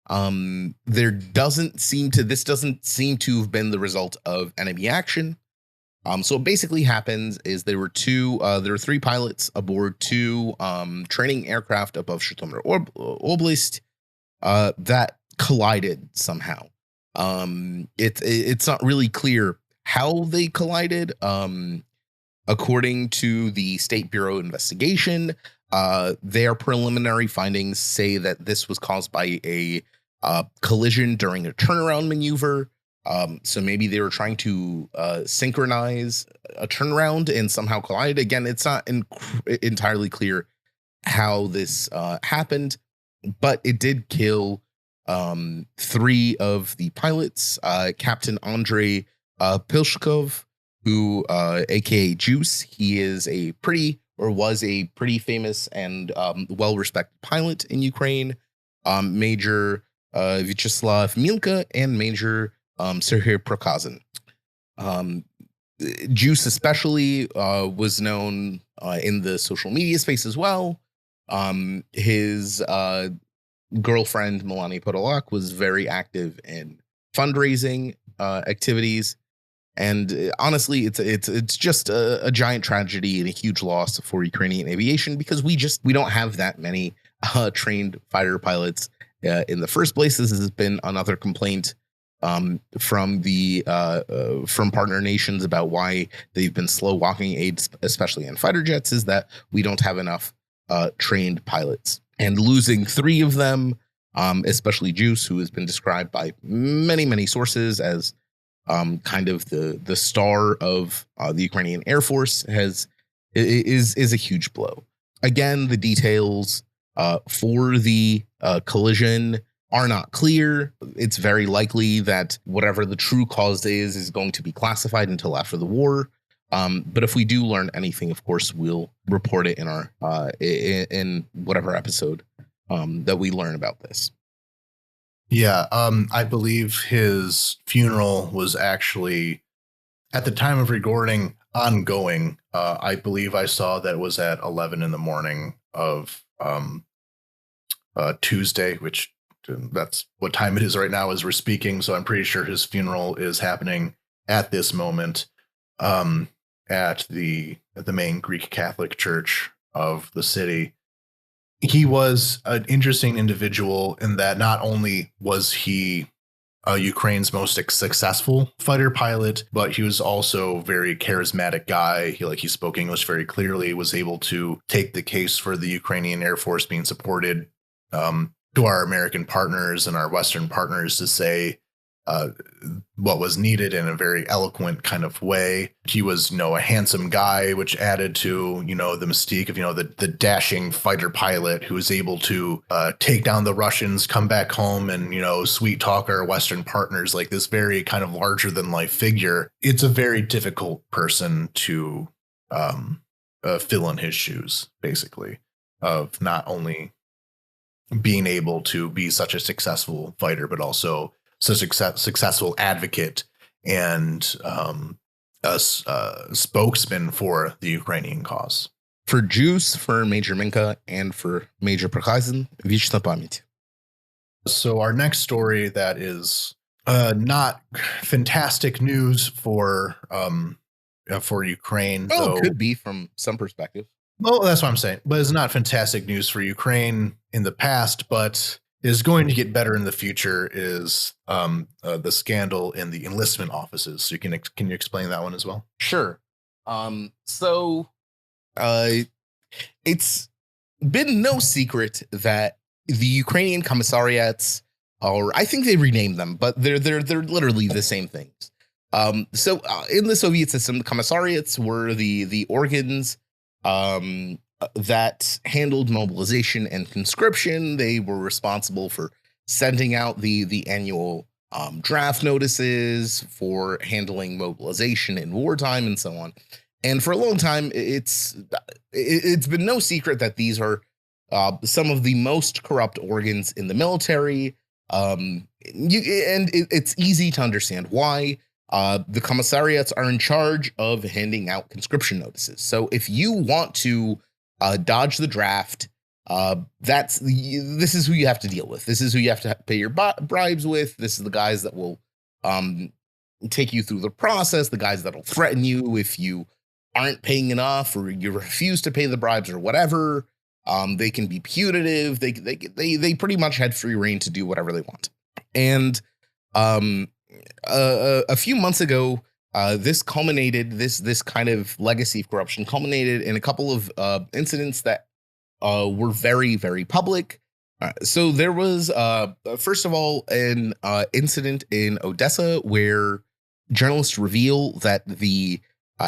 this doesn't seem to have been the result of enemy action. So what basically happens is there were 3 pilots aboard 2 training aircraft above Zhytomyr Oblast that collided somehow. It's not really clear how they collided. According to the State Bureau investigation, their preliminary findings say that this was caused by a collision during a turnaround maneuver. So maybe they were trying to synchronize a turnaround and somehow collide. Again, it's not entirely clear how this happened, but it did kill 3 of the pilots. Captain Andrei Pilshkov, who, aka Juice, he is was a pretty famous and well-respected pilot in Ukraine. Major Vyacheslav Milka and Major Sergei Prigozhin. Juice especially was known in the social media space as well. His girlfriend, Melania Podolak, was very active in fundraising activities. And honestly, it's just a giant tragedy and a huge loss for Ukrainian aviation, because we don't have that many trained fighter pilots in the first place. This has been another complaint from partner nations about why they've been slow walking aid, especially in fighter jets, is that we don't have enough trained pilots. And losing 3 of them, especially Juice, who has been described by many sources as kind of the star of the Ukrainian Air Force, is a huge blow. Again, the details for the collision are not clear. It's very likely that whatever the true cause is going to be classified until after the war. But if we do learn anything, of course, we'll report it in our in whatever episode that we learn about this. Yeah, I believe his funeral was actually, at the time of recording, ongoing. I believe I saw that it was at 11 in the morning of Tuesday, which that's what time it is right now as we're speaking. So I'm pretty sure his funeral is happening at this moment at the main Greek Catholic Church of the city. He was an interesting individual in that not only was he Ukraine's most successful fighter pilot, but he was also a very charismatic guy. He spoke English very clearly, was able to take the case for the Ukrainian Air Force being supported to our American partners and our Western partners to say what was needed in a very eloquent kind of way. He was, a handsome guy, which added to, the mystique of, the dashing fighter pilot who was able to take down the Russians, come back home and, sweet talk our Western partners, like this very kind of larger than life figure. It's a very difficult person to fill in his shoes, basically, of not only being able to be such a successful fighter, but also such a successful advocate and a spokesman for the Ukrainian cause. For Juice, for Major Minka, and for Major Prigozhin, Vishna Pamять. So our next story that is not fantastic news for Ukraine. Well, it could be from some perspective. Well, that's what I'm saying. But it's not fantastic news for Ukraine in the past, but is going to get better in the future is the scandal in the enlistment offices. So can you explain that one as well? Sure. It's been no secret that the Ukrainian commissariats, or I think they renamed them, but they're literally the same things. So in the Soviet system, the commissariats were the organs that handled mobilization and conscription. They were responsible for sending out the annual draft notices, for handling mobilization in wartime, and so on. And for a long time, it's been no secret that these are some of the most corrupt organs in the military. It's easy to understand why. The commissariats are in charge of handing out conscription notices. So if you want to dodge the draft, this is who you have to deal with. This is who you have to pay your bribes with. This is the guys that will take you through the process, the guys that will threaten you if you aren't paying enough or you refuse to pay the bribes or whatever. They can be punitive. They pretty much had free reign to do whatever they want. And a few months ago, this kind of legacy of corruption culminated in a couple of incidents that were very, very public. So there was, first of all, an incident in Odessa where journalists reveal that the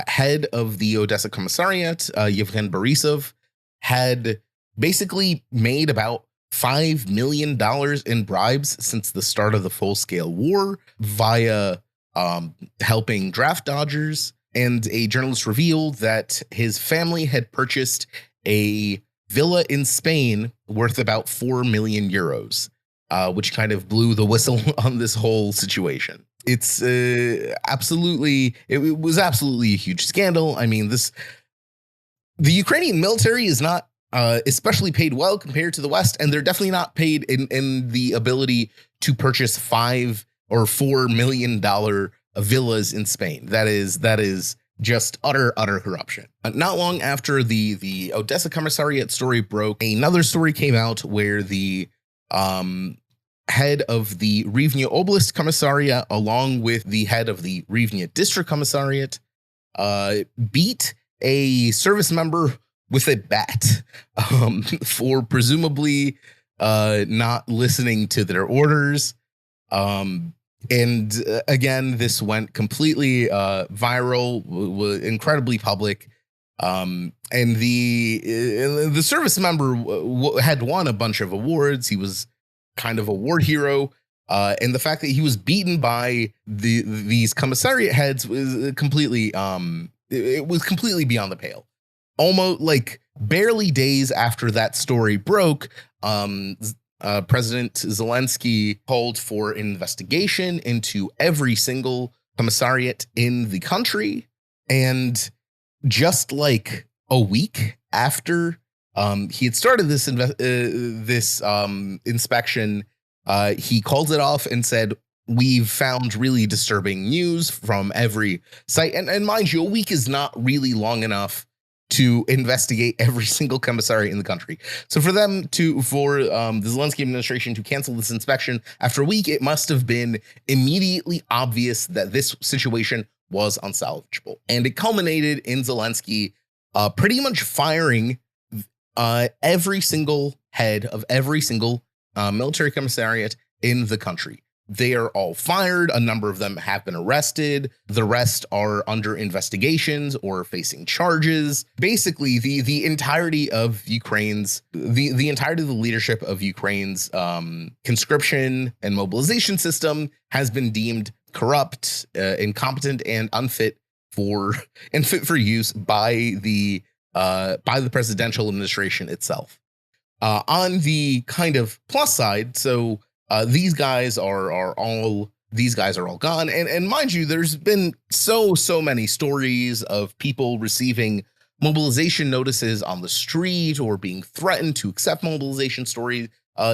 head of the Odessa Commissariat, Yevgeny Borisov, had basically made about $5 million in bribes since the start of the full-scale war via helping draft dodgers. And a journalist revealed that his family had purchased a villa in Spain worth about 4 million euros, which kind of blew the whistle on this whole situation. It's it was absolutely a huge scandal. I mean, the Ukrainian military is not especially paid well compared to the West, and they're definitely not paid in the ability to purchase $5 or $4 million villas in Spain. That is just utter corruption. Not long after the Odessa commissariat story broke, another story came out where the head of the Rivne Oblast Commissariat, along with the head of the Rivne District Commissariat, beat a service member with a bat for presumably not listening to their orders. And again, this went completely viral, was incredibly public. And the service member had won a bunch of awards. He was kind of a war hero. And the fact that he was beaten by these commissariat heads was completely it was completely beyond the pale. Almost like barely days after that story broke, President Zelensky called for an investigation into every single commissariat in the country. And just like a week after he had started this inspection, he called it off and said, "We've found really disturbing news from every site." And mind you, a week is not really long enough to investigate every single commissariat in the country. So for the Zelensky administration to cancel this inspection after a week, it must have been immediately obvious that this situation was unsalvageable. And it culminated in Zelensky pretty much firing every single head of every single military commissariat in the country. They are all fired. A number of them have been arrested. The rest are under investigations or facing charges. Basically, the entirety of Ukraine's the entirety of the leadership of Ukraine's conscription and mobilization system has been deemed corrupt, incompetent, and unfit for use by the presidential administration itself. On the kind of plus side, so these guys are all gone, and mind you, there's been so many stories of people receiving mobilization notices on the street or being threatened to accept mobilization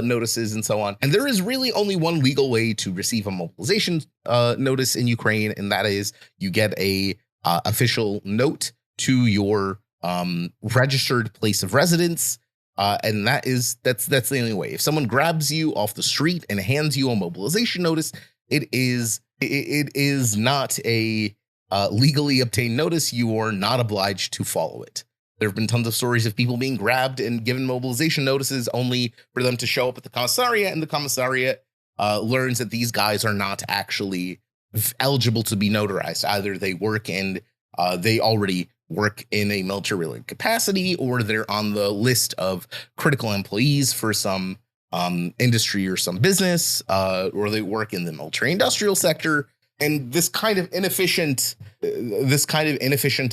notices and so on. And there is really only one legal way to receive a mobilization notice in Ukraine, and that is you get a official note to your registered place of residence. And that's the only way. If someone grabs you off the street and hands you a mobilization notice, it is not a legally obtained notice. You are not obliged to follow it. There have been tons of stories of people being grabbed and given mobilization notices only for them to show up at the commissariat, and the commissariat learns that these guys are not actually eligible to be notarized. Either they work and they already work in a military capacity, or they're on the list of critical employees for some industry or some business, or they work in the military industrial sector. And this kind of inefficient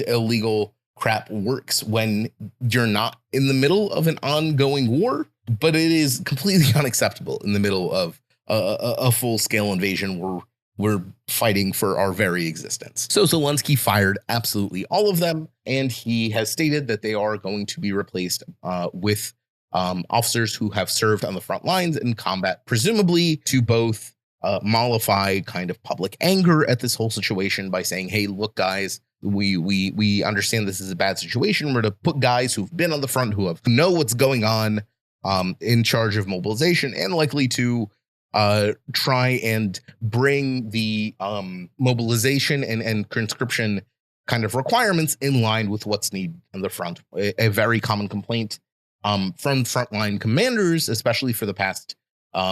illegal crap works when you're not in the middle of an ongoing war, but it is completely unacceptable in the middle of a full-scale invasion where we're fighting for our very existence. So Zelensky fired absolutely all of them, and he has stated that they are going to be replaced with officers who have served on the front lines in combat, presumably to both mollify kind of public anger at this whole situation by saying, "Hey, look, guys, we understand this is a bad situation. We're to put guys who've been on the front, who know what's going on, in charge of mobilization, and likely to try and bring the mobilization and conscription kind of requirements in line with what's needed on the front." A very common complaint from frontline commanders, especially for the past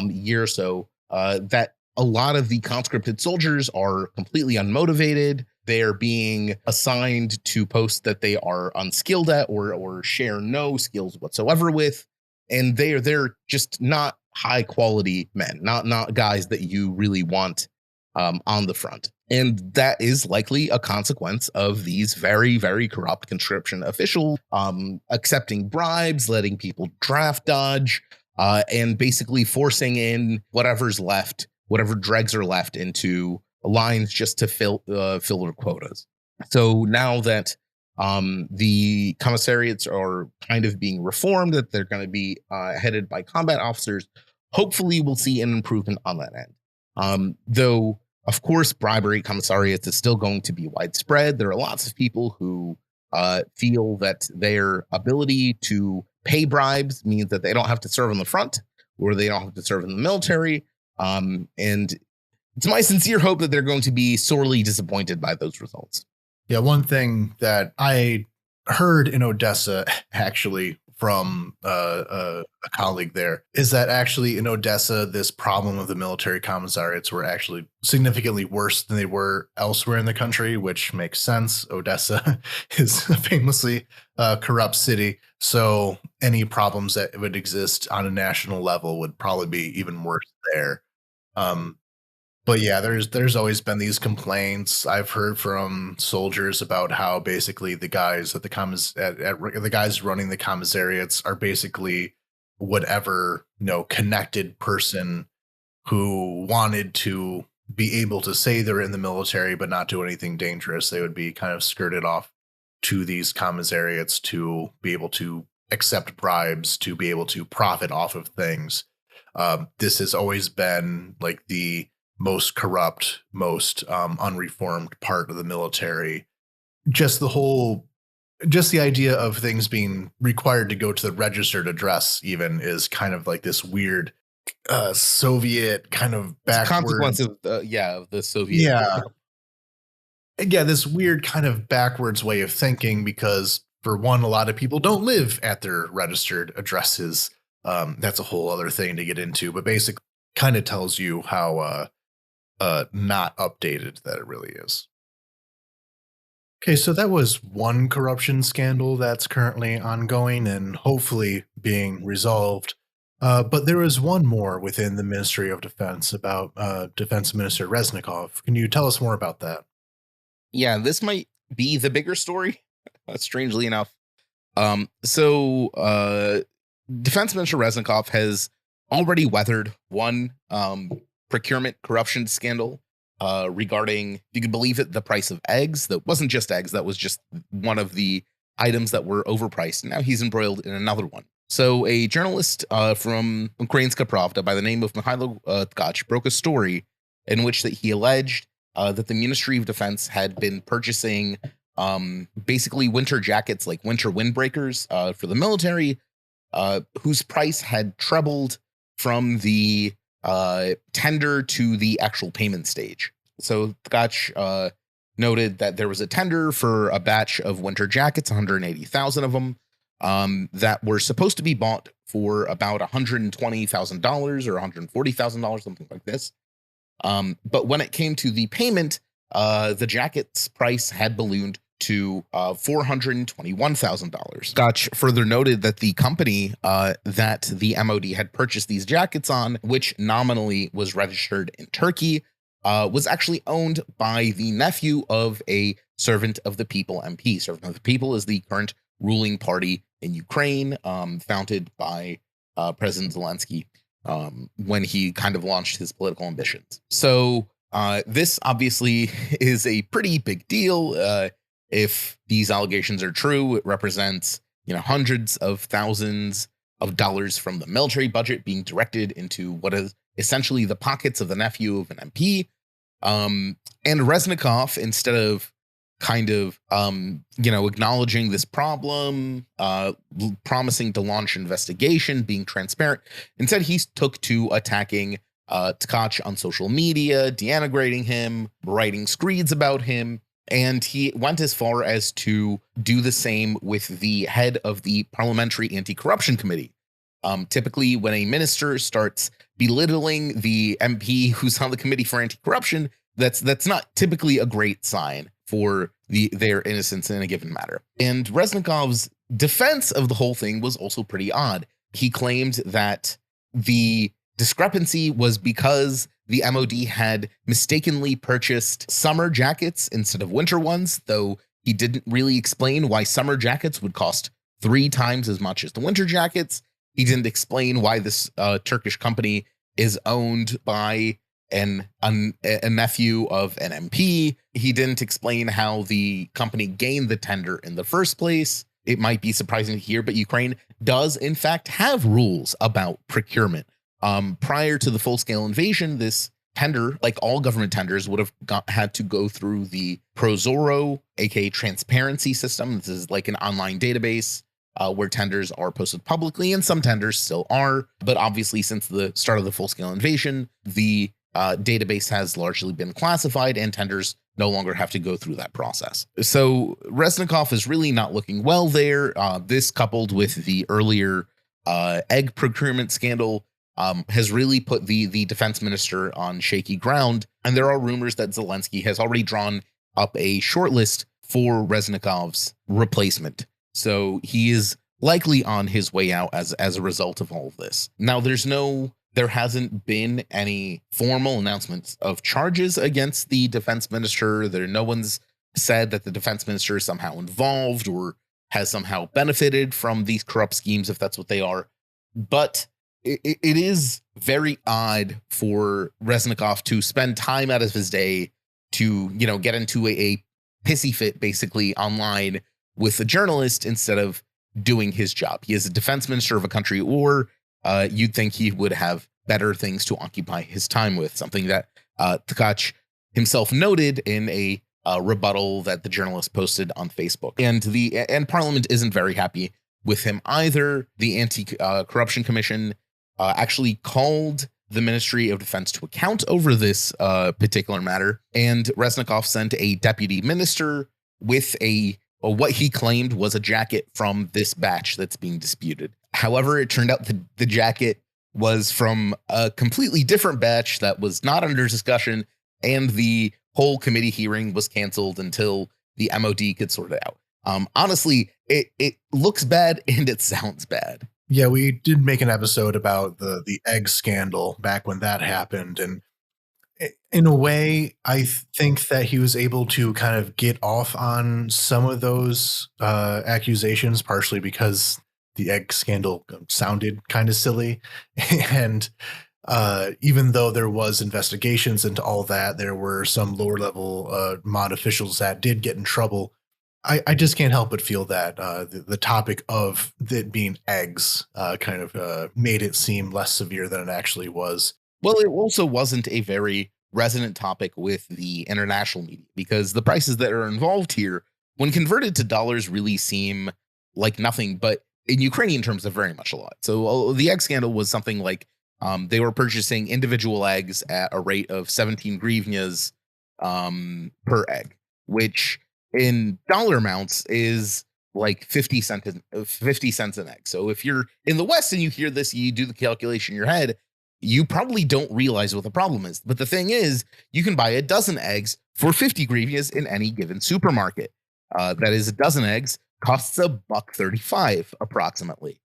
year or so, that a lot of the conscripted soldiers are completely unmotivated. They're being assigned to posts that they are unskilled at or share no skills whatsoever with, and they're just not high quality men, not guys that you really want on the front. And that is likely a consequence of these very, very corrupt conscription officials accepting bribes, letting people draft dodge, and basically forcing in whatever's left, whatever dregs are left into lines just to fill their quotas. So now that the commissariats are kind of being reformed, that they're going to be headed by combat officers, hopefully we'll see an improvement on that end. Though Of course, bribery commissariats is still going to be widespread. There are lots of people who feel that their ability to pay bribes means that they don't have to serve on the front or they don't have to serve in the military. And it's my sincere hope that they're going to be sorely disappointed by those results. Yeah, one thing that I heard in Odessa, actually, from a colleague there, is that actually in Odessa, this problem of the military commissariats were actually significantly worse than they were elsewhere in the country, which makes sense. Odessa is a famously corrupt city, so any problems that would exist on a national level would probably be even worse there. But yeah, there's always been these complaints. I've heard from soldiers about how basically the guys at the the guys running the commissariats are basically whatever, connected person who wanted to be able to say they're in the military but not do anything dangerous. They would be kind of skirted off to these commissariats to be able to accept bribes, to be able to profit off of things. This has always been like the most corrupt, most unreformed part of the military. Just the idea of things being required to go to the registered address even is kind of like this weird Soviet kind of backward consequence of the Soviet. Yeah, this weird kind of backwards way of thinking, because for one, a lot of people don't live at their registered addresses. That's a whole other thing to get into, but basically kind of tells you how not updated that it really is. Okay, so that was one corruption scandal that's currently ongoing and hopefully being resolved. But there is one more within the Ministry of Defense about Defense Minister Reznikov. Can you tell us more about that? Yeah, this might be the bigger story, strangely enough. Defense Minister Reznikov has already weathered one procurement corruption scandal regarding, if you can believe it, the price of eggs. That wasn't just eggs. That was just one of the items that were overpriced. Now he's embroiled in another one. So a journalist from Ukrainska Pravda by the name of Mikhailo Tkach broke a story in which that he alleged that the Ministry of Defense had been purchasing basically winter jackets, like winter windbreakers for the military, whose price had trebled from the tender to the actual payment stage. So Tkach noted that there was a tender for a batch of winter jackets, 180,000 of them, that were supposed to be bought for about $120,000 or $140,000, something like this. But when it came to the payment, the jacket's price had ballooned to $421,000. Scotch further noted that the company that the MOD had purchased these jackets on, which nominally was registered in Turkey, was actually owned by the nephew of a Servant of the People MP. Servant of the People is the current ruling party in Ukraine, founded by President Zelensky when he kind of launched his political ambitions. So this obviously is a pretty big deal. If these allegations are true, it represents, hundreds of thousands of dollars from the military budget being directed into what is essentially the pockets of the nephew of an MP. And Reznikov, instead of kind of, acknowledging this problem, promising to launch investigation, being transparent, instead he took to attacking Tkach on social media, denigrating him, writing screeds about him. And he went as far as to do the same with the head of the Parliamentary Anti-Corruption Committee. Typically, when a minister starts belittling the MP who's on the Committee for Anti-Corruption, that's not typically a great sign for their innocence in a given matter. And Reznikov's defense of the whole thing was also pretty odd. He claimed that the discrepancy was because the MOD had mistakenly purchased summer jackets instead of winter ones, though he didn't really explain why summer jackets would cost 3 times as much as the winter jackets. He didn't explain why this Turkish company is owned by a nephew of an MP. He didn't explain how the company gained the tender in the first place. It might be surprising to hear, but Ukraine does in fact have rules about procurement. Prior to the full-scale invasion, this tender, like all government tenders, would have had to go through the Prozoro, aka transparency system. This is like an online database where tenders are posted publicly, and some tenders still are. But obviously, since the start of the full-scale invasion, the database has largely been classified, and tenders no longer have to go through that process. So Reznikov is really not looking well there. This, coupled with the earlier egg procurement scandal, has really put the defense minister on shaky ground. And there are rumors that Zelensky has already drawn up a shortlist for Reznikov's replacement. So he is likely on his way out as a result of all of this. Now, there hasn't been any formal announcements of charges against the defense minister. No one's said that the defense minister is somehow involved or has somehow benefited from these corrupt schemes, if that's what they are. But it is very odd for Reznikov to spend time out of his day to, get into a pissy fit, basically, online with a journalist instead of doing his job. He is a defense minister of a country at war. You'd think he would have better things to occupy his time with, something that Tkach himself noted in a rebuttal that the journalist posted on Facebook. And Parliament isn't very happy with him either. The Anti-Corruption Commission actually called the Ministry of Defense to account over this particular matter, and Reznikov sent a deputy minister with what he claimed was a jacket from this batch that's being disputed. However, it turned out the jacket was from a completely different batch that was not under discussion, and the whole committee hearing was canceled until the MOD could sort it out. Honestly, it looks bad and it sounds bad. Yeah, we did make an episode about the egg scandal back when that happened, and in a way, I think that he was able to kind of get off on some of those accusations, partially because the egg scandal sounded kind of silly. And even though there was investigations into all that, there were some lower level mod officials that did get in trouble. I just can't help but feel that the topic of it being eggs kind of made it seem less severe than it actually was. Well, it also wasn't a very resonant topic with the international media, because the prices that are involved here, when converted to dollars, really seem like nothing, but in Ukrainian terms, are very much a lot. So the egg scandal was something like they were purchasing individual eggs at a rate of 17 hryvnias per egg, which in dollar amounts is like 50 cents an egg. So if you're in the West and you hear this, you do the calculation in your head, you probably don't realize what the problem is. But the thing is, you can buy a dozen eggs for 50 hryvnias in any given supermarket. That is, a dozen eggs costs $1.35 approximately.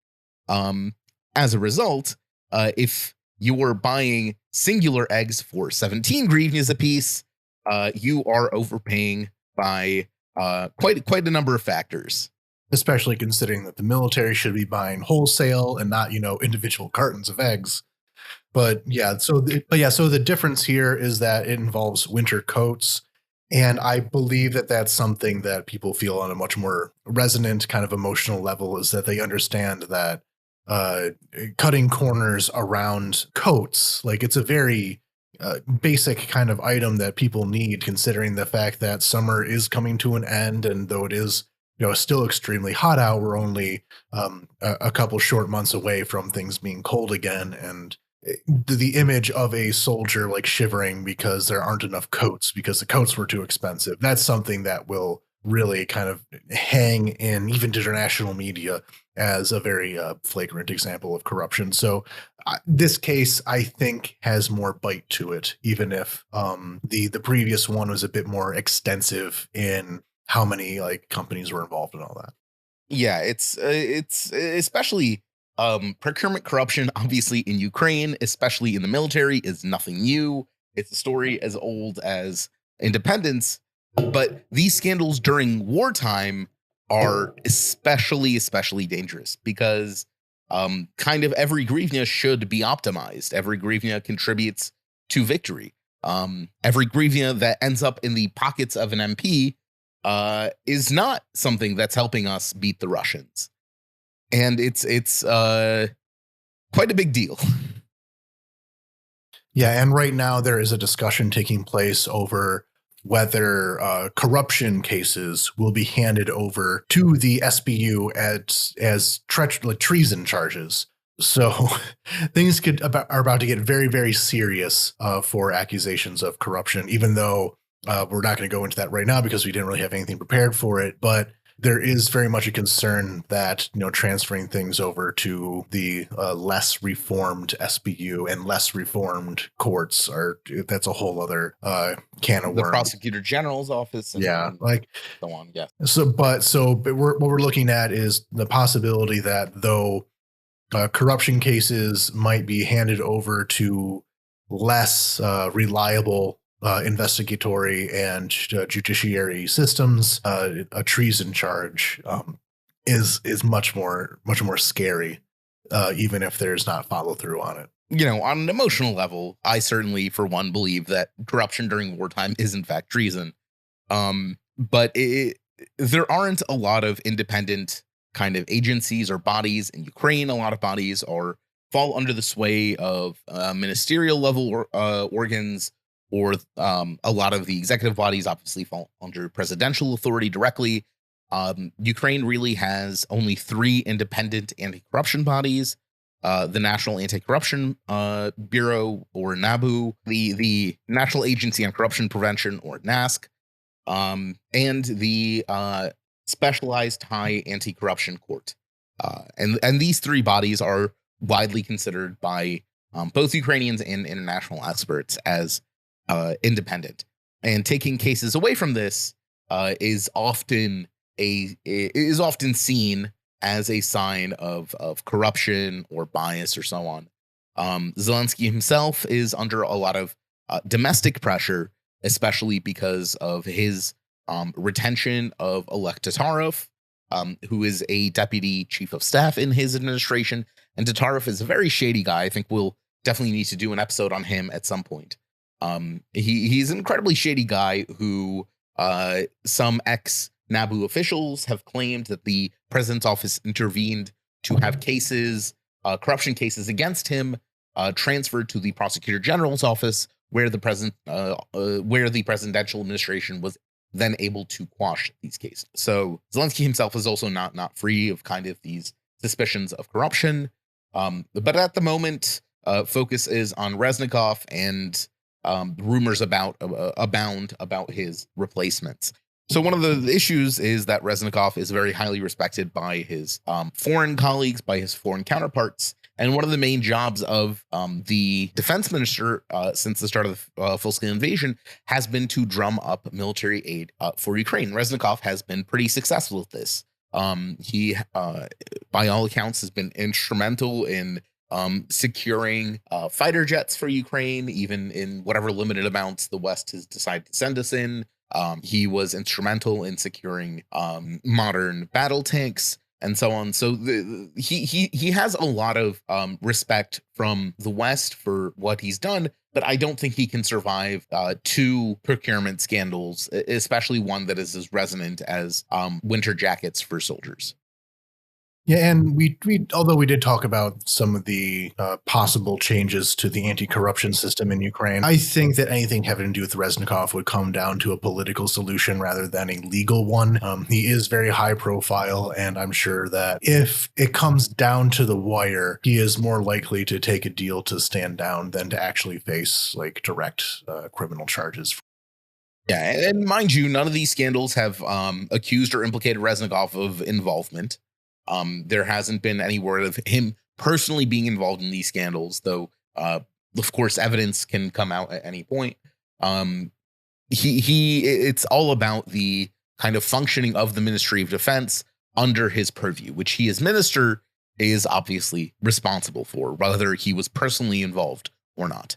As a result, if you were buying singular eggs for 17 hryvnias a piece, you are overpaying by quite a number of factors. Especially considering that the military should be buying wholesale and not, individual cartons of eggs. But so the difference here is that it involves winter coats. And I believe that that's something that people feel on a much more resonant kind of emotional level, is that they understand that cutting corners around coats, like, it's a very basic kind of item that people need, considering the fact that summer is coming to an end. And though it is, still extremely hot out, we're only a couple short months away from things being cold again. And the image of a soldier like shivering because there aren't enough coats because the coats were too expensive, that's something that will really kind of hang in even international media as a very flagrant example of corruption. So this case, I think, has more bite to it, even if the previous one was a bit more extensive in how many companies were involved and all that. Yeah, it's especially procurement corruption, obviously, in Ukraine, especially in the military, is nothing new. It's a story as old as independence. But these scandals during wartime are especially dangerous, because kind of every hryvnia should be optimized. Every hryvnia contributes to victory. Every hryvnia that ends up in the pockets of an MP is not something that's helping us beat the Russians. And it's quite a big deal. Yeah, and right now there is a discussion taking place over whether corruption cases will be handed over to the SBU as treason charges. So things are about to get very, very serious for accusations of corruption, even though we're not going to go into that right now because we didn't really have anything prepared for it. But there is very much a concern that, transferring things over to the less reformed SBU and less reformed courts that's a whole other can of worms. The prosecutor general's office. And so on. Yeah. But what we're looking at is the possibility that though corruption cases might be handed over to less reliable investigatory and judiciary systems, a treason charge is much more scary, even if there's not follow through on it. On an emotional level, I certainly, for one, believe that corruption during wartime is in fact treason. But there aren't a lot of independent kind of agencies or bodies in Ukraine. A lot of bodies fall under the sway of ministerial level organs, or a lot of the executive bodies obviously fall under presidential authority directly. Ukraine really has only 3 independent anti-corruption bodies: the National Anti-Corruption Bureau, or NABU, the National Agency on Corruption Prevention, or NASC, and the Specialized High Anti-Corruption Court. And these 3 bodies are widely considered by both Ukrainians and international experts as independent. And taking cases away from this is often seen as a sign of corruption or bias or so on. Zelensky himself is under a lot of domestic pressure, especially because of his retention of Oleg Tatarov, who is a deputy chief of staff in his administration. And Tatarov is a very shady guy. I think we'll definitely need to do an episode on him at some point. He's an incredibly shady guy who some ex-NABU officials have claimed that the president's office intervened to have corruption cases against him transferred to the prosecutor general's office, where the presidential administration was then able to quash these cases. So Zelensky himself is also not free of kind of these suspicions of corruption. But at the moment, focus is on Reznikov, and rumors abound about his replacements. So one of the issues is that Reznikov is very highly respected by his foreign colleagues, by his foreign counterparts. And one of the main jobs of the defense minister since the start of the full-scale invasion has been to drum up military aid for Ukraine. Reznikov has been pretty successful at this. He, by all accounts, has been instrumental in securing fighter jets for Ukraine, even in whatever limited amounts the West has decided to send us in. He was instrumental in securing modern battle tanks and so on. So he has a lot of respect from the West for what he's done, but I don't think he can survive 2 procurement scandals, especially one that is as resonant as winter jackets for soldiers. Yeah, and although we did talk about some of the possible changes to the anti-corruption system in Ukraine, I think that anything having to do with Reznikov would come down to a political solution rather than a legal one. He is very high profile, and I'm sure that if it comes down to the wire, he is more likely to take a deal to stand down than to actually face direct criminal charges. Yeah, and mind you, none of these scandals have accused or implicated Reznikov of involvement. There hasn't been any word of him personally being involved in these scandals, though, of course, evidence can come out at any point. It's all about the kind of functioning of the Ministry of Defense under his purview, which he as minister is obviously responsible for, whether he was personally involved or not.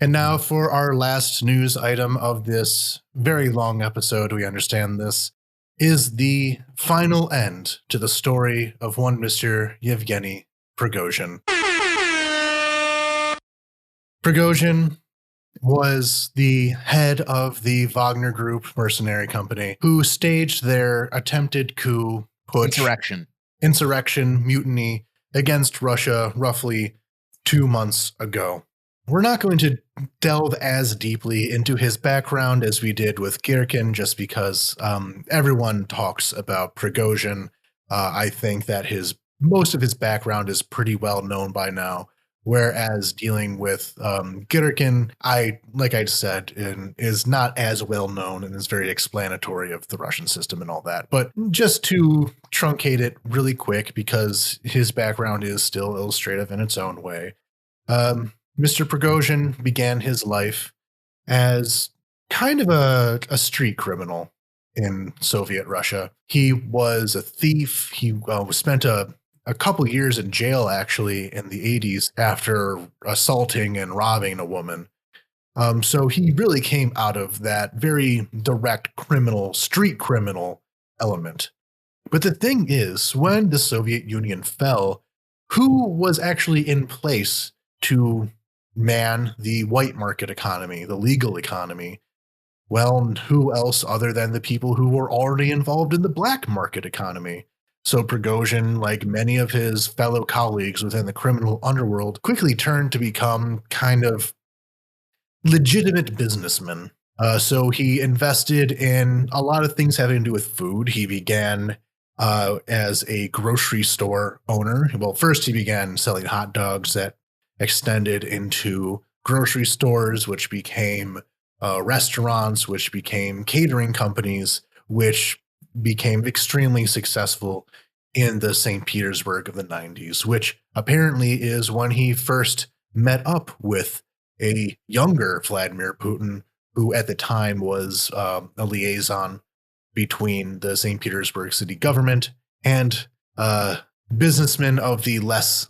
And now for our last news item of this very long episode, we understand this is the final end to the story of one Mr. Yevgeny Prigozhin. Prigozhin was the head of the Wagner Group mercenary company who staged their attempted coup, insurrection, mutiny against Russia roughly 2 months ago. We're not going to delve as deeply into his background as we did with Girkin, just because everyone talks about Prigozhin. I think that most of his background is pretty well known by now. Whereas dealing with Girkin, like I said, is not as well known and is very explanatory of the Russian system and all that. But just to truncate it really quick, because his background is still illustrative in its own way. Mr. Prigozhin began his life as kind of a street criminal in Soviet Russia. He was a thief. He spent a couple years in jail, actually, in the 80s after assaulting and robbing a woman. So he really came out of that very direct street criminal element. But the thing is, when the Soviet Union fell, who was actually in place to man the white market economy, the legal economy? Well, who else other than the people who were already involved in the black market economy? So Prigozhin, like many of his fellow colleagues within the criminal underworld, quickly turned to become kind of legitimate businessmen. So he invested in a lot of things having to do with food. He began as a grocery store owner. Well, first he began selling hot dogs that extended into grocery stores, which became restaurants, which became catering companies, which became extremely successful in the St. Petersburg of the 90s, which apparently is when he first met up with a younger Vladimir Putin, who at the time was a liaison between the St. Petersburg city government and businessmen of the less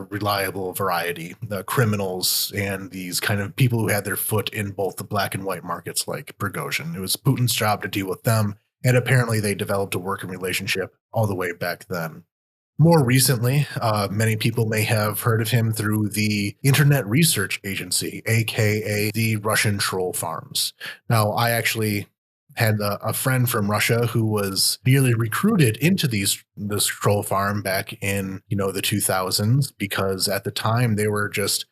reliable variety, the criminals and these kind of people who had their foot in both the black and white markets like Prigozhin. It was Putin's job to deal with them, and apparently they developed a working relationship all the way back then. More recently, many people may have heard of him through the Internet Research Agency, aka the Russian troll farms. Now, I actually had a friend from Russia who was nearly recruited into this troll farm back in the 2000s, because at the time they were just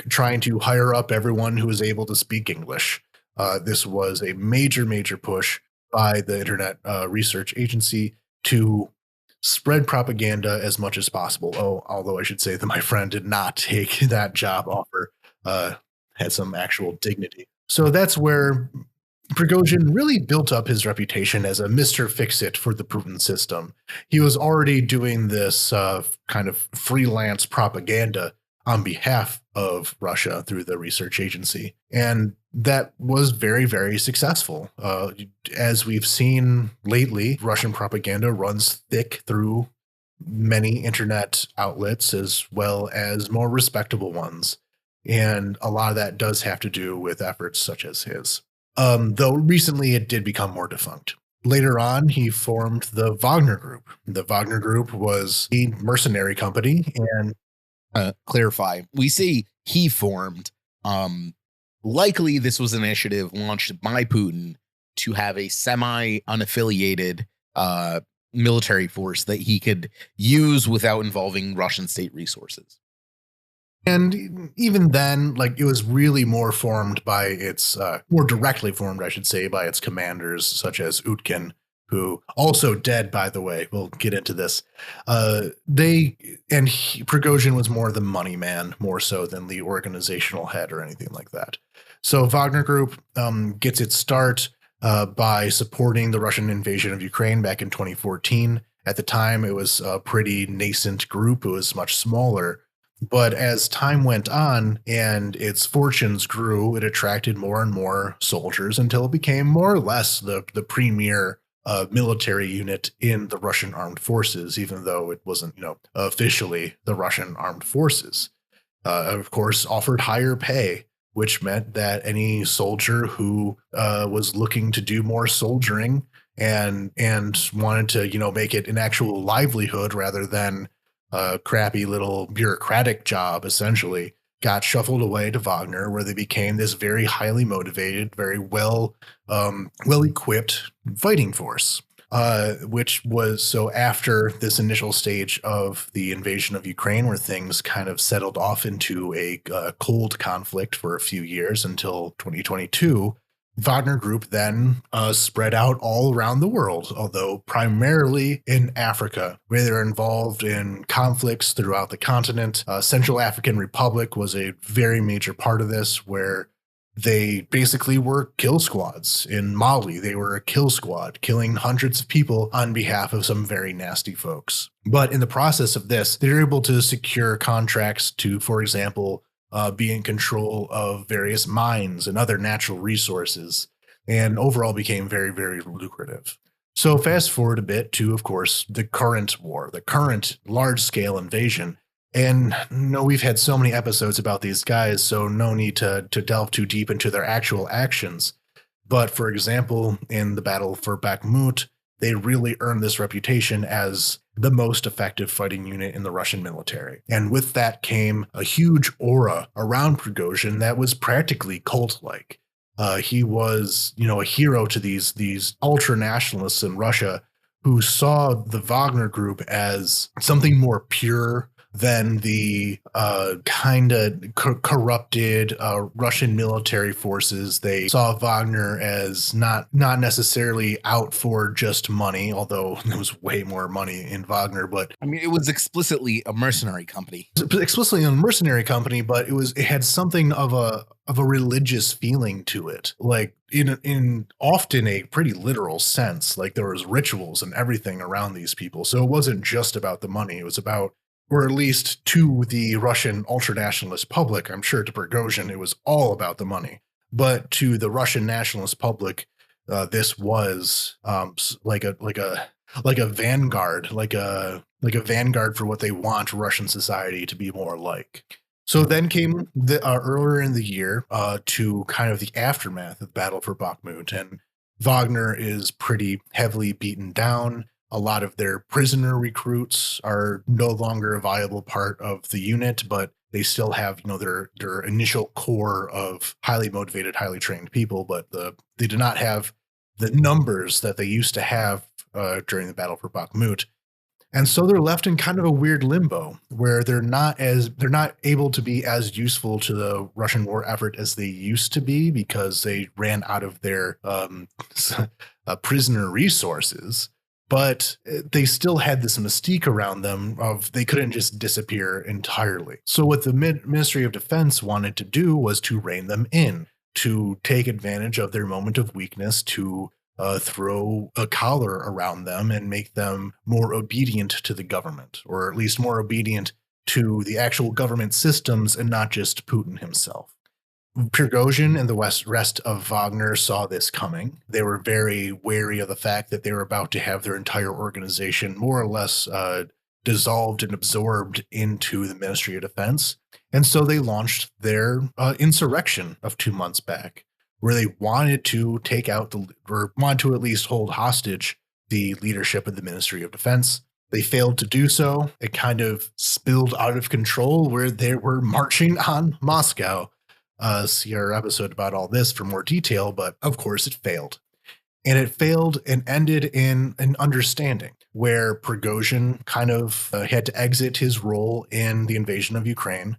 trying to hire up everyone who was able to speak English. This was a major push by the Internet Research Agency to spread propaganda as much as possible. Although I should say that my friend did not take that job offer, had some actual dignity. So that's where Prigozhin really built up his reputation as a Mr. Fix-It for the Putin system. He was already doing this kind of freelance propaganda on behalf of Russia through the research agency. And that was very successful. As we've seen lately, Russian propaganda runs thick through many internet outlets as well as more respectable ones. And a lot of that does have to do with efforts such as his. Though recently it did become more defunct. Later on, he formed the Wagner Group. The Wagner Group was a mercenary company, and clarify, we say he formed. Likely this was an initiative launched by Putin to have a semi-unaffiliated military force that he could use without involving Russian state resources. And even then, it was really more formed by its, more directly formed, I should say, by its commanders, such as Utkin, who also dead, by the way. We'll get into this. Prigozhin was more the money man, more so than the organizational head or anything like that. So Wagner Group gets its start by supporting the Russian invasion of Ukraine back in 2014. At the time, it was a pretty nascent group. It was much smaller. But as time went on and its fortunes grew, it attracted more and more soldiers until it became more or less the premier military unit in the Russian armed forces, even though it wasn't, officially the Russian armed forces. Of course, offered higher pay, which meant that any soldier who was looking to do more soldiering and wanted to, make it an actual livelihood rather than a crappy little bureaucratic job, essentially, got shuffled away to Wagner, where they became this very highly motivated, very well equipped fighting force. which was so after this initial stage of the invasion of Ukraine, where things kind of settled off into a cold conflict for a few years until 2022. Wagner Group then spread out all around the world, although primarily in Africa, where they're involved in conflicts throughout the continent. Central African Republic was a very major part of this, where they basically were kill squads. In Mali, they were a kill squad, killing hundreds of people on behalf of some very nasty folks. But in the process of this, they were able to secure contracts to, for example, be in control of various mines and other natural resources, and overall became very, very lucrative. So fast forward a bit to, of course, the current war, the current large-scale invasion. And no, we've had so many episodes about these guys, so no need to delve too deep into their actual actions. But for example, in the battle for Bakhmut, they really earned this reputation as the most effective fighting unit in the Russian military. And with that came a huge aura around Prigozhin that was practically cult-like. He was, a hero to these ultra-nationalists in Russia who saw the Wagner Group as something more pure than the kind of corrupted Russian military forces. They saw Wagner as not necessarily out for just money, although there was way more money in Wagner. But I mean, it was explicitly a mercenary company. Explicitly a mercenary company, but it had something of a religious feeling to it, like in often a pretty literal sense. Like there was rituals and everything around these people, so it wasn't just about the money. It was about, or at least to the Russian ultranationalist public, I'm sure to Prigozhin, it was all about the money. But to the Russian nationalist public, this was like a vanguard, like a vanguard for what they want Russian society to be more like. So then came the earlier in the year to kind of the aftermath of the battle for Bakhmut, and Wagner is pretty heavily beaten down. A lot of their prisoner recruits are no longer a viable part of the unit, but they still have, their initial core of highly motivated, highly trained people, but they do not have the numbers that they used to have during the battle for Bakhmut. And so they're left in kind of a weird limbo where they're not able to be as useful to the Russian war effort as they used to be, because they ran out of their prisoner resources. But they still had this mystique around them of they couldn't just disappear entirely. So what the Ministry of Defense wanted to do was to rein them in, to take advantage of their moment of weakness, to throw a collar around them and make them more obedient to the government, or at least more obedient to the actual government systems and not just Putin himself. Prigozhin and the rest of Wagner saw this coming. They were very wary of the fact that they were about to have their entire organization more or less dissolved and absorbed into the Ministry of Defense. And so they launched their insurrection of 2 months back, where they wanted to take out or wanted to at least hold hostage the leadership of the Ministry of Defense. They failed to do so. It kind of spilled out of control, where they were marching on Moscow. See our episode about all this for more detail, but of course it failed. And it failed and ended in an understanding where Prigozhin kind of had to exit his role in the invasion of Ukraine.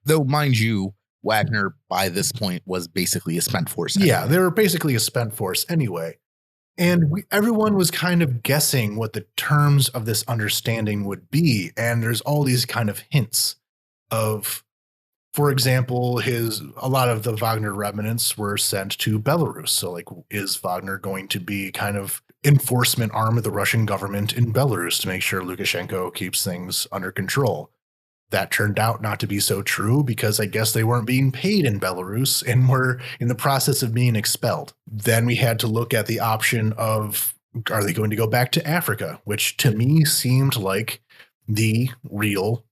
Though, mind you, Wagner by this point was basically a spent force. Anyway. Yeah, they were basically a spent force anyway. And everyone was kind of guessing what the terms of this understanding would be. And there's all these kind of hints of, for example, a lot of the Wagner remnants were sent to Belarus. So like, is Wagner going to be kind of enforcement arm of the Russian government in Belarus to make sure Lukashenko keeps things under control? That turned out not to be so true, because I guess they weren't being paid in Belarus and were in the process of being expelled. Then we had to look at the option of, are they going to go back to Africa? Which to me seemed like the real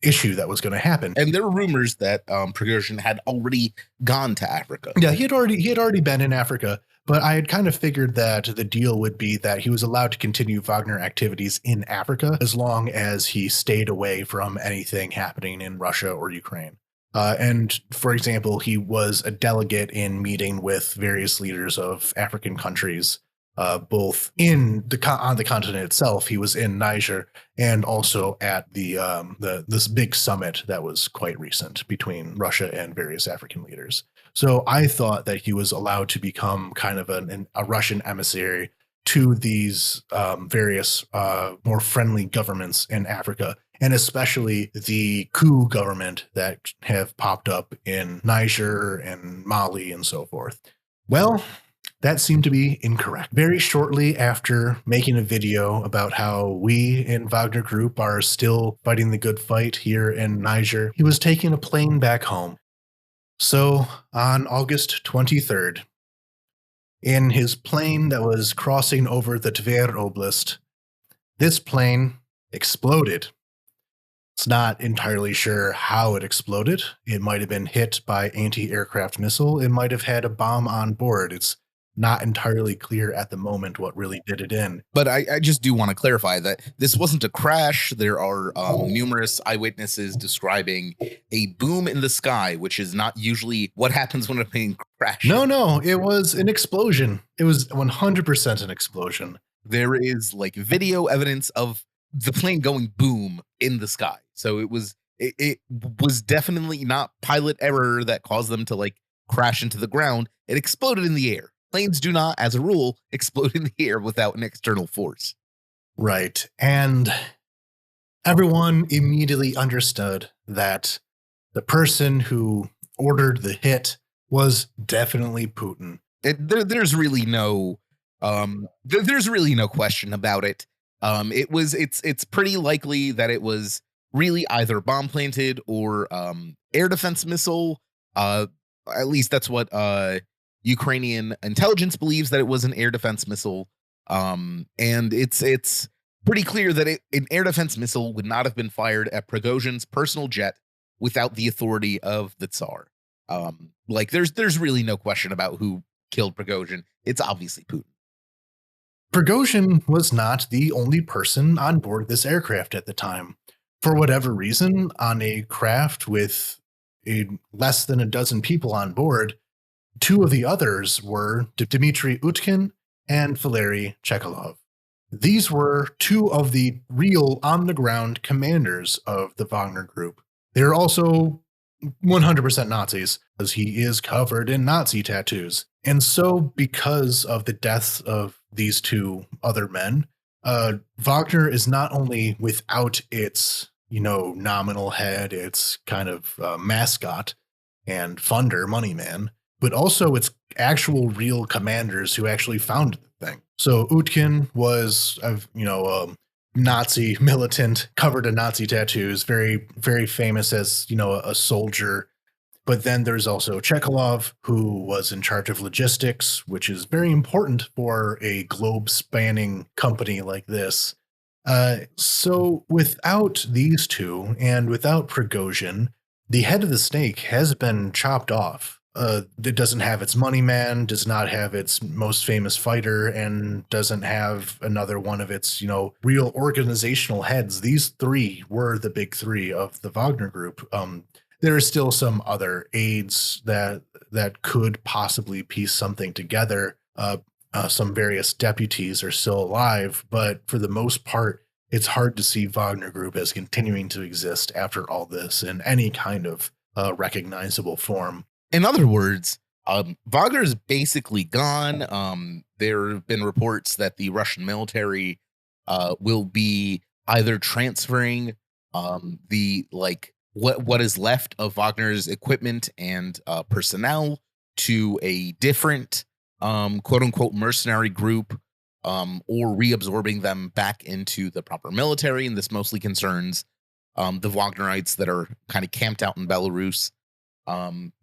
issue that was going to happen. And there were rumors that Prigozhin had already gone to Africa. Yeah, he had already been in Africa, but I had kind of figured that the deal would be that he was allowed to continue Wagner activities in Africa as long as he stayed away from anything happening in Russia or Ukraine. And for example, he was a delegate in meeting with various leaders of African countries both in on the continent itself. He was in Niger, and also at this big summit that was quite recent between Russia and various African leaders. So I thought that he was allowed to become kind of a Russian emissary to these various more friendly governments in Africa, and especially the coup government that have popped up in Niger and Mali and so forth. Well, that seemed to be incorrect. Very shortly after making a video about how we in Wagner Group are still fighting the good fight here in Niger, he was taking a plane back home. So on August 23rd, in his plane that was crossing over the Tver Oblast, this plane exploded. It's not entirely sure how it exploded. It might have been hit by anti-aircraft missile. It might have had a bomb on board. It's not entirely clear at the moment what really did it in. But I just do want to clarify that this wasn't a crash. There are numerous eyewitnesses describing a boom in the sky, which is not usually what happens when a plane crashes. No, it was an explosion. It was 100% an explosion. There is like video evidence of the plane going boom in the sky. So it was definitely not pilot error that caused them to like crash into the ground. It exploded in the air. Planes do not, as a rule, explode in the air without an external force. Right. And everyone immediately understood that the person who ordered the hit was definitely Putin. There's really no question about it. It's pretty likely that it was really either bomb planted or air defense missile. At least that's what Ukrainian intelligence believes, that it was an air defense missile. And it's pretty clear that an air defense missile would not have been fired at Prigozhin's personal jet without the authority of the Tsar. Like there's really no question about who killed Prigozhin. It's obviously Putin. Prigozhin was not the only person on board this aircraft at the time. For whatever reason, on a craft with less than a dozen people on board, two of the others were Dmitry Utkin and Valery Chekalov. These were two of the real on-the-ground commanders of the Wagner Group. They're also 100% Nazis, as he is covered in Nazi tattoos. And so, because of the deaths of these two other men, Wagner is not only without its, nominal head, its kind of mascot and funder, money man, but also its actual real commanders who actually founded the thing. So Utkin was, Nazi militant, covered in Nazi tattoos, very, very famous as, a soldier. But then there's also Chekalov, who was in charge of logistics, which is very important for a globe-spanning company like this. So without these two, and without Prigozhin, the head of the snake has been chopped off. It doesn't have its money man, does not have its most famous fighter, and doesn't have another one of its, real organizational heads. These three were the big three of the Wagner Group. There are still some other aides that could possibly piece something together. Some various deputies are still alive, but for the most part, it's hard to see Wagner Group as continuing to exist after all this in any kind of recognizable form. In other words, Wagner is basically gone. There have been reports that the Russian military will be either transferring what is left of Wagner's equipment and personnel to a different quote unquote mercenary group, or reabsorbing them back into the proper military. And this mostly concerns the Wagnerites that are kind of camped out in Belarus.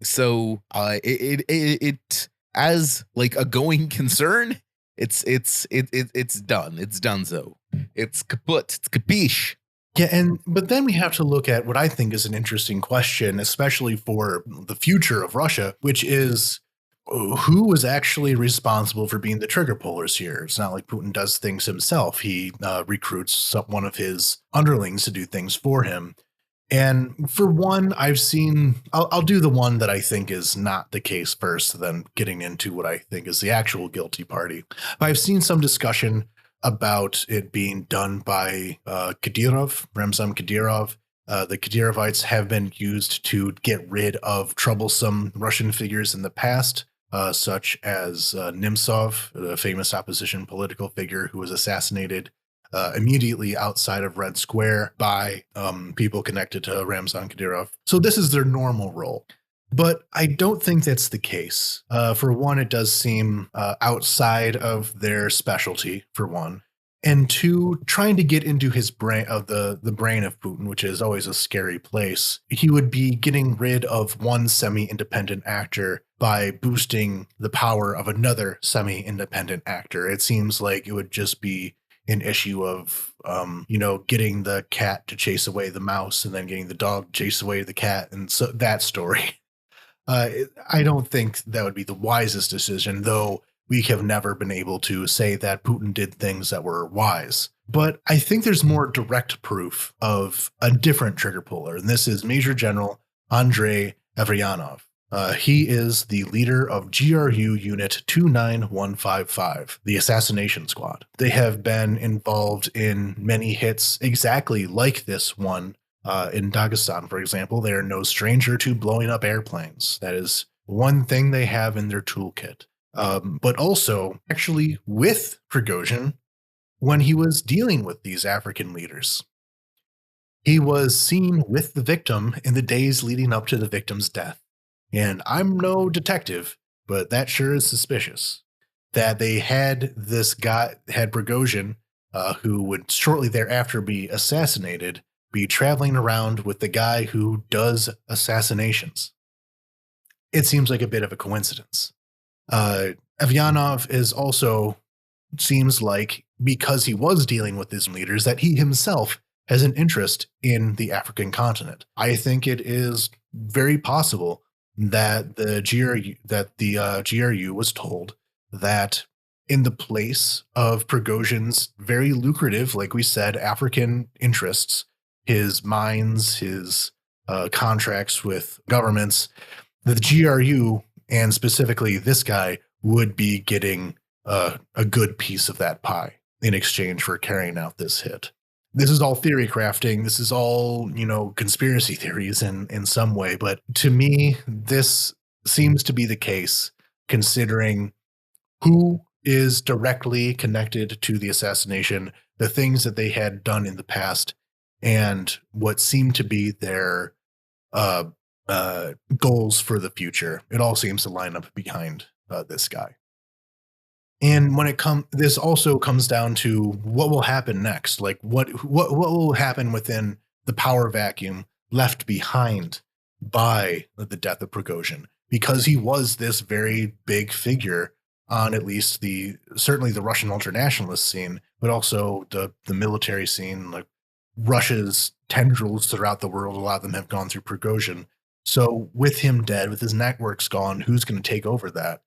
So it as like a going concern, it's done. It's donezo. It's kaput. It's capiche. Yeah, but then we have to look at what I think is an interesting question, especially for the future of Russia, which is who was actually responsible for being the trigger pullers here. It's not like Putin does things himself. He recruits one of his underlings to do things for him. And for one, I'll do the one that I think is not the case first, then getting into what I think is the actual guilty party. I've seen some discussion about it being done by Ramzan Kadyrov. The Kadyrovites have been used to get rid of troublesome Russian figures in the past, such as Nemtsov, the famous opposition political figure who was assassinated immediately outside of Red Square by people connected to Ramzan Kadyrov. So this is their normal role. But I don't think that's the case. For one, it does seem outside of their specialty, for one. And two, trying to get into his brain of the brain of Putin, which is always a scary place. He would be getting rid of one semi-independent actor by boosting the power of another semi-independent actor. It seems like it would just be an issue of, getting the cat to chase away the mouse and then getting the dog to chase away the cat. And so that story, I don't think that would be the wisest decision, though we have never been able to say that Putin did things that were wise. But I think there's more direct proof of a different trigger puller. And this is Major General Andrei Evyanov. He is the leader of GRU Unit 29155, the Assassination Squad. They have been involved in many hits exactly like this one in Dagestan, for example. They are no stranger to blowing up airplanes. That is one thing they have in their toolkit. But also, actually, with Prigozhin, when he was dealing with these African leaders, he was seen with the victim in the days leading up to the victim's death. And I'm no detective, but that sure is suspicious that they had Prigozhin, who would shortly thereafter be assassinated, be traveling around with the guy who does assassinations. It seems like a bit of a coincidence. Evyanov is also seems like, because he was dealing with his leaders, that he himself has an interest in the African continent. I think it is very possible that the GRU was told that in the place of Prigozhin's very lucrative, like we said, African interests, his mines, his contracts with governments, the GRU, and specifically this guy, would be getting a good piece of that pie in exchange for carrying out this hit. This is all theory crafting. This is all, conspiracy theories in some way. But to me, this seems to be the case, considering who is directly connected to the assassination, the things that they had done in the past, and what seemed to be their goals for the future. It all seems to line up behind this guy. And when this also comes down to what will happen next. Like what will happen within the power vacuum left behind by the death of Prigozhin, because he was this very big figure on at least certainly the Russian ultranationalist scene, but also the military scene. Like Russia's tendrils throughout the world, a lot of them have gone through Prigozhin. So with him dead, with his networks gone, who's going to take over that?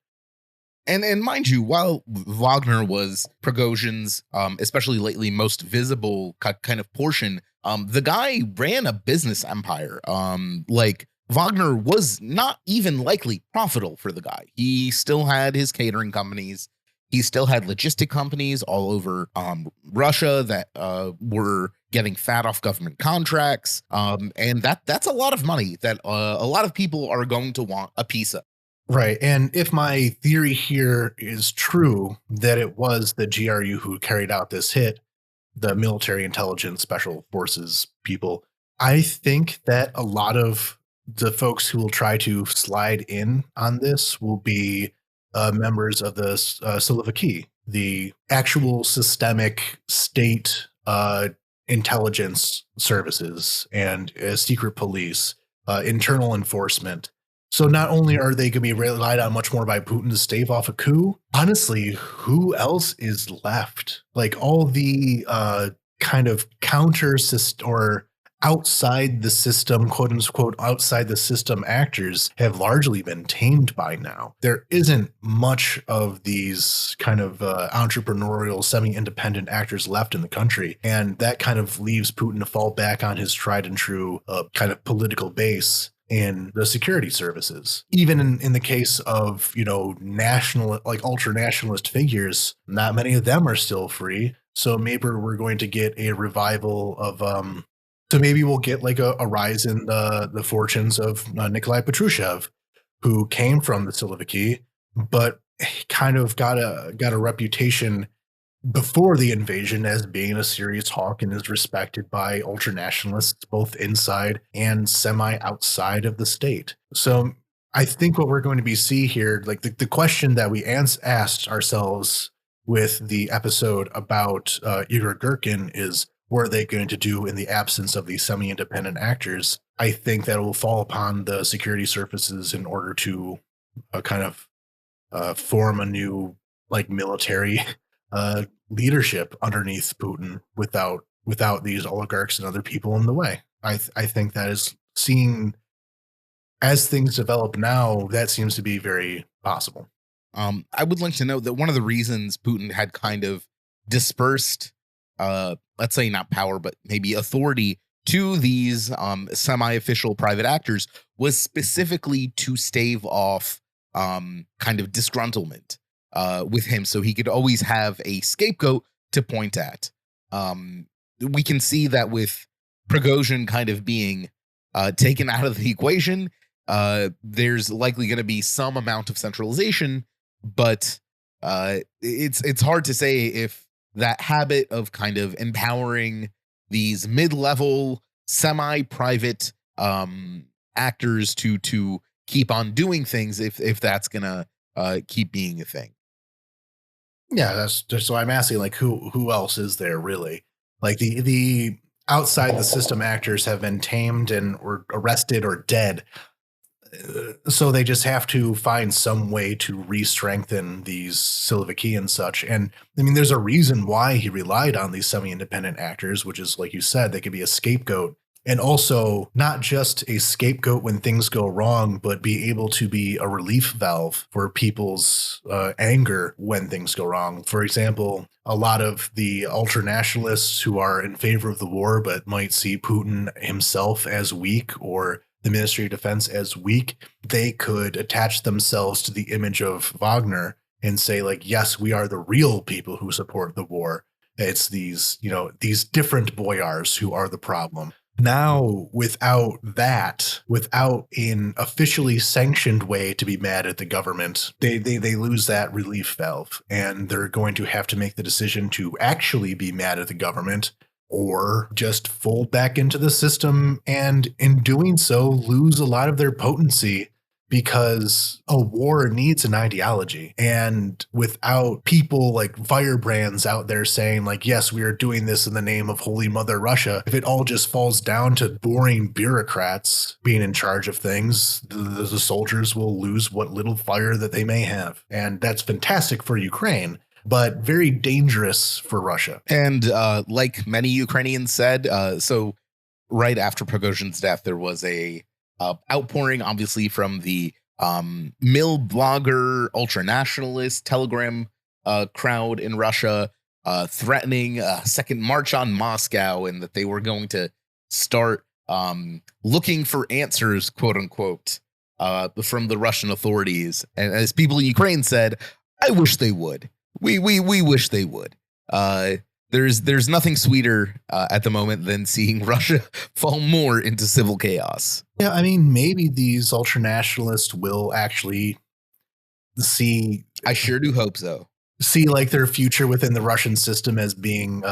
And mind you, while Wagner was Prigozhin's, especially lately, most visible kind of portion, the guy ran a business empire. Wagner was not even likely profitable for the guy. He still had his catering companies. He still had logistic companies all over Russia that were getting fat off government contracts. And that's a lot of money that a lot of people are going to want a piece of. Right. And if my theory here is true, that it was the GRU who carried out this hit, the military intelligence special forces people, I think that a lot of the folks who will try to slide in on this will be members of the Siloviki, the actual systemic state intelligence services and secret police, internal enforcement. So not only are they going to be relied on much more by Putin to stave off a coup, honestly, who else is left? Like all the kind of counter system or outside the system, quote unquote, outside the system actors have largely been tamed by now. There isn't much of these kind of entrepreneurial, semi-independent actors left in the country. And that kind of leaves Putin to fall back on his tried and true kind of political base in the security services. Even in the case of, national, like ultra nationalist figures, not many of them are still free. So maybe we're going to get a revival of so maybe we'll get like a rise in the fortunes of Nikolai Patrushev, who came from the Siloviki, but kind of got a reputation before the invasion as being a serious hawk and is respected by ultranationalists both inside and semi outside of the state. So I think what we're going to be see here, like the question that we asked ourselves with the episode about Igor Girkin is, what are they going to do in the absence of these semi-independent actors? I think that will fall upon the security services in order to kind of form a new like military leadership underneath Putin without these oligarchs and other people in the way. I think that is seen as things develop now. That seems to be very possible. I would like to note that one of the reasons Putin had kind of dispersed let's say not power, but maybe authority to these semi-official private actors was specifically to stave off kind of disgruntlement with him, so he could always have a scapegoat to point at. We can see that with Prigozhin kind of being taken out of the equation, there's likely going to be some amount of centralization, but it's hard to say if that habit of kind of empowering these mid-level, semi-private actors to keep on doing things, if that's gonna keep being a thing. Yeah, that's just so I'm asking, like, who else is there really? Like the outside the system actors have been tamed and or arrested or dead. So they just have to find some way to re-strengthen these Siloviki and such. And I mean, there's a reason why he relied on these semi-independent actors, which is, like you said, they could be a scapegoat. And also not just a scapegoat when things go wrong, but be able to be a relief valve for people's anger when things go wrong. For example, a lot of the ultranationalists who are in favor of the war, but might see Putin himself as weak or the Ministry of Defense as weak, they could attach themselves to the image of Wagner and say, like, yes, we are the real people who support the war. It's these, these different boyars who are the problem. Now, without an officially sanctioned way to be mad at the government, they lose that relief valve, and they're going to have to make the decision to actually be mad at the government or just fold back into the system, and in doing so, lose a lot of their potency, because a war needs an ideology. And without people like firebrands out there saying, like, yes, we are doing this in the name of Holy Mother Russia, if it all just falls down to boring bureaucrats being in charge of things, the soldiers will lose what little fire that they may have. And that's fantastic for Ukraine, but very dangerous for Russia. And like many Ukrainians said, so right after Prigozhin's death, there was a outpouring, obviously, from the mill blogger, ultranationalist Telegram crowd in Russia, threatening a second march on Moscow, and that they were going to start looking for answers, quote unquote, from the Russian authorities. And as people in Ukraine said, I wish they would. We wish they would. There's nothing sweeter at the moment than seeing Russia fall more into civil chaos. Yeah, I mean, maybe these ultranationalists will actually see. I sure do hope so. See, like, their future within the Russian system as being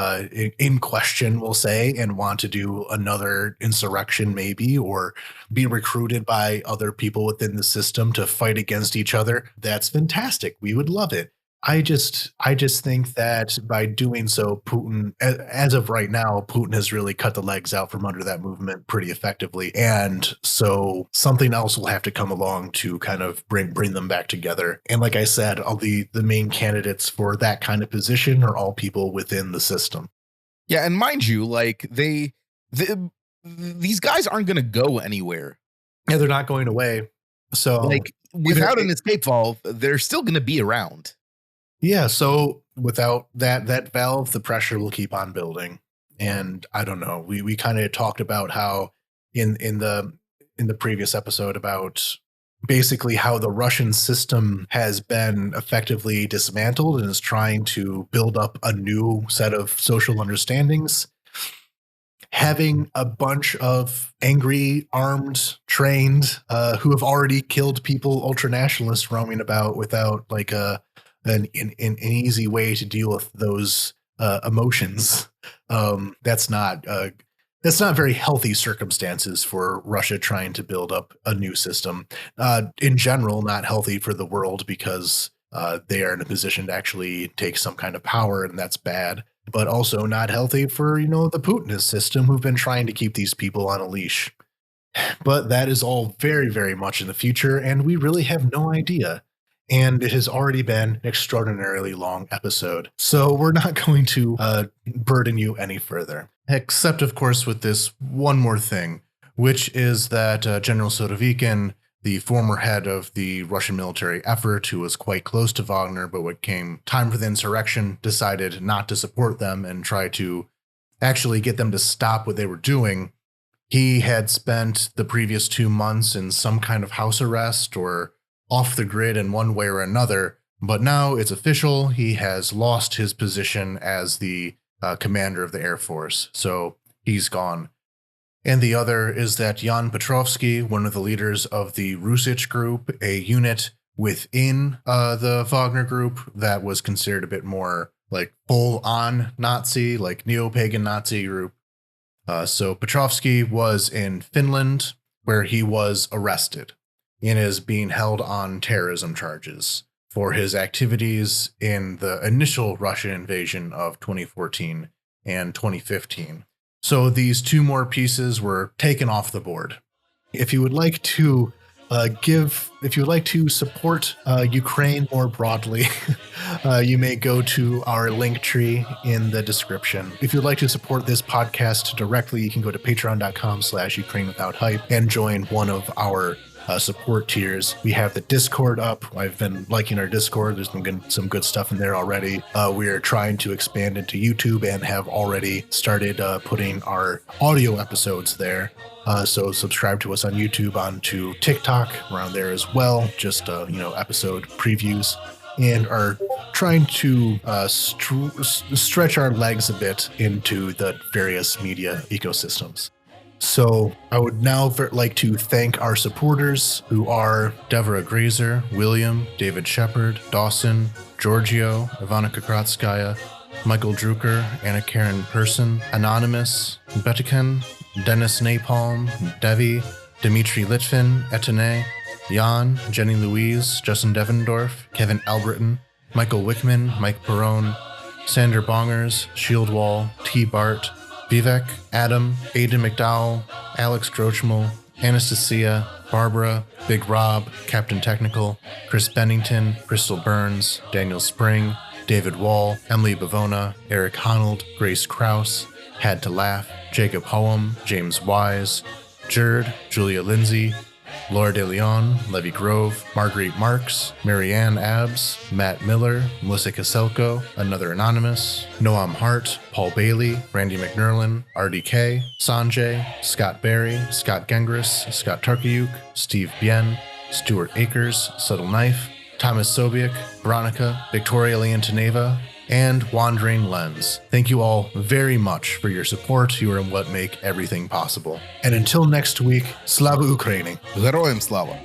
in question, we'll say, and want to do another insurrection, maybe, or be recruited by other people within the system to fight against each other. That's fantastic. We would love it. I just think that by doing so, Putin, as of right now, Putin has really cut the legs out from under that movement pretty effectively. And so something else will have to come along to kind of bring them back together. And like I said, all the main candidates for that kind of position are all people within the system. Yeah, and mind you, like these guys aren't going to go anywhere. Yeah, they're not going away. So Like, without an escape valve, they're still going to be around. Yeah, so without that valve, the pressure will keep on building. And I don't know. We kind of talked about how in the previous episode about basically how the Russian system has been effectively dismantled and is trying to build up a new set of social understandings. Having a bunch of angry, armed, trained, who have already killed people, ultranationalists roaming about without like an easy way to deal with those emotions. That's not very healthy circumstances for Russia trying to build up a new system. In general, not healthy for the world because they are in a position to actually take some kind of power, and that's bad. But also not healthy for, the Putinist system who've been trying to keep these people on a leash. But that is all very, very much in the future, and we really have no idea. And it has already been an extraordinarily long episode. So we're not going to burden you any further. Except, of course, with this one more thing, which is that General Surovikin, the former head of the Russian military effort, who was quite close to Wagner, but when it came time for the insurrection, decided not to support them and try to actually get them to stop what they were doing. He had spent the previous 2 months in some kind of house arrest or off the grid in one way or another, but now it's official. He has lost his position as the commander of the Air Force, so he's gone. And the other is that Jan Petrovsky, one of the leaders of the Rusich group, a unit within the Wagner group that was considered a bit more like full-on Nazi, like neo-pagan Nazi group. So Petrovsky was in Finland, where he was arrested and is being held on terrorism charges for his activities in the initial Russian invasion of 2014 and 2015. So these 2 more pieces were taken off the board. If you would like to support Ukraine more broadly, you may go to our link tree in the description. If you'd like to support this podcast directly, you can go to patreon.com/Ukraine without hype and join one of our support tiers. We have the Discord up. I've been liking our Discord. There's been some good stuff in there already. We are trying to expand into YouTube and have already started putting our audio episodes there. So subscribe to us on YouTube, onto TikTok, around there as well. Just episode previews, and are trying to stretch our legs a bit into the various media ecosystems. So I would now like to thank our supporters, who are Deborah Grazer, William, David Shepard, Dawson, Giorgio, Ivana Krakratskaya, Michael Drucker, Anna Karen Person, Anonymous, Betikan, Dennis Napalm, Devi, Dimitri Litvin, Etene, Jan, Jenny Louise, Justin Devendorf, Kevin Albritton, Michael Wickman, Mike Perone, Sander Bongers, Shieldwall, T. Bart, Vivek, Adam, Aidan McDowell, Alex Grochmal, Anastasia, Barbara, Big Rob, Captain Technical, Chris Bennington, Crystal Burns, Daniel Spring, David Wall, Emily Bavona, Eric Honnold, Grace Krause, Had to Laugh, Jacob Hoem, James Wise, Jerd, Julia Lindsay, Laura De Leon, Levy Grove, Marguerite Marks, Marianne Abbs, Matt Miller, Melissa Kaselko, Another Anonymous, Noam Hart, Paul Bailey, Randy McNerlin, RDK, Sanjay, Scott Barry, Scott Gengris, Scott Tarkayuk, Steve Bien, Stuart Akers, Subtle Knife, Thomas Sobiek, Veronica, Victoria Leontineva, and Wandering Lens. Thank you all very much for your support. You are what make everything possible. And until next week, Slava Ukraini. Героям слава!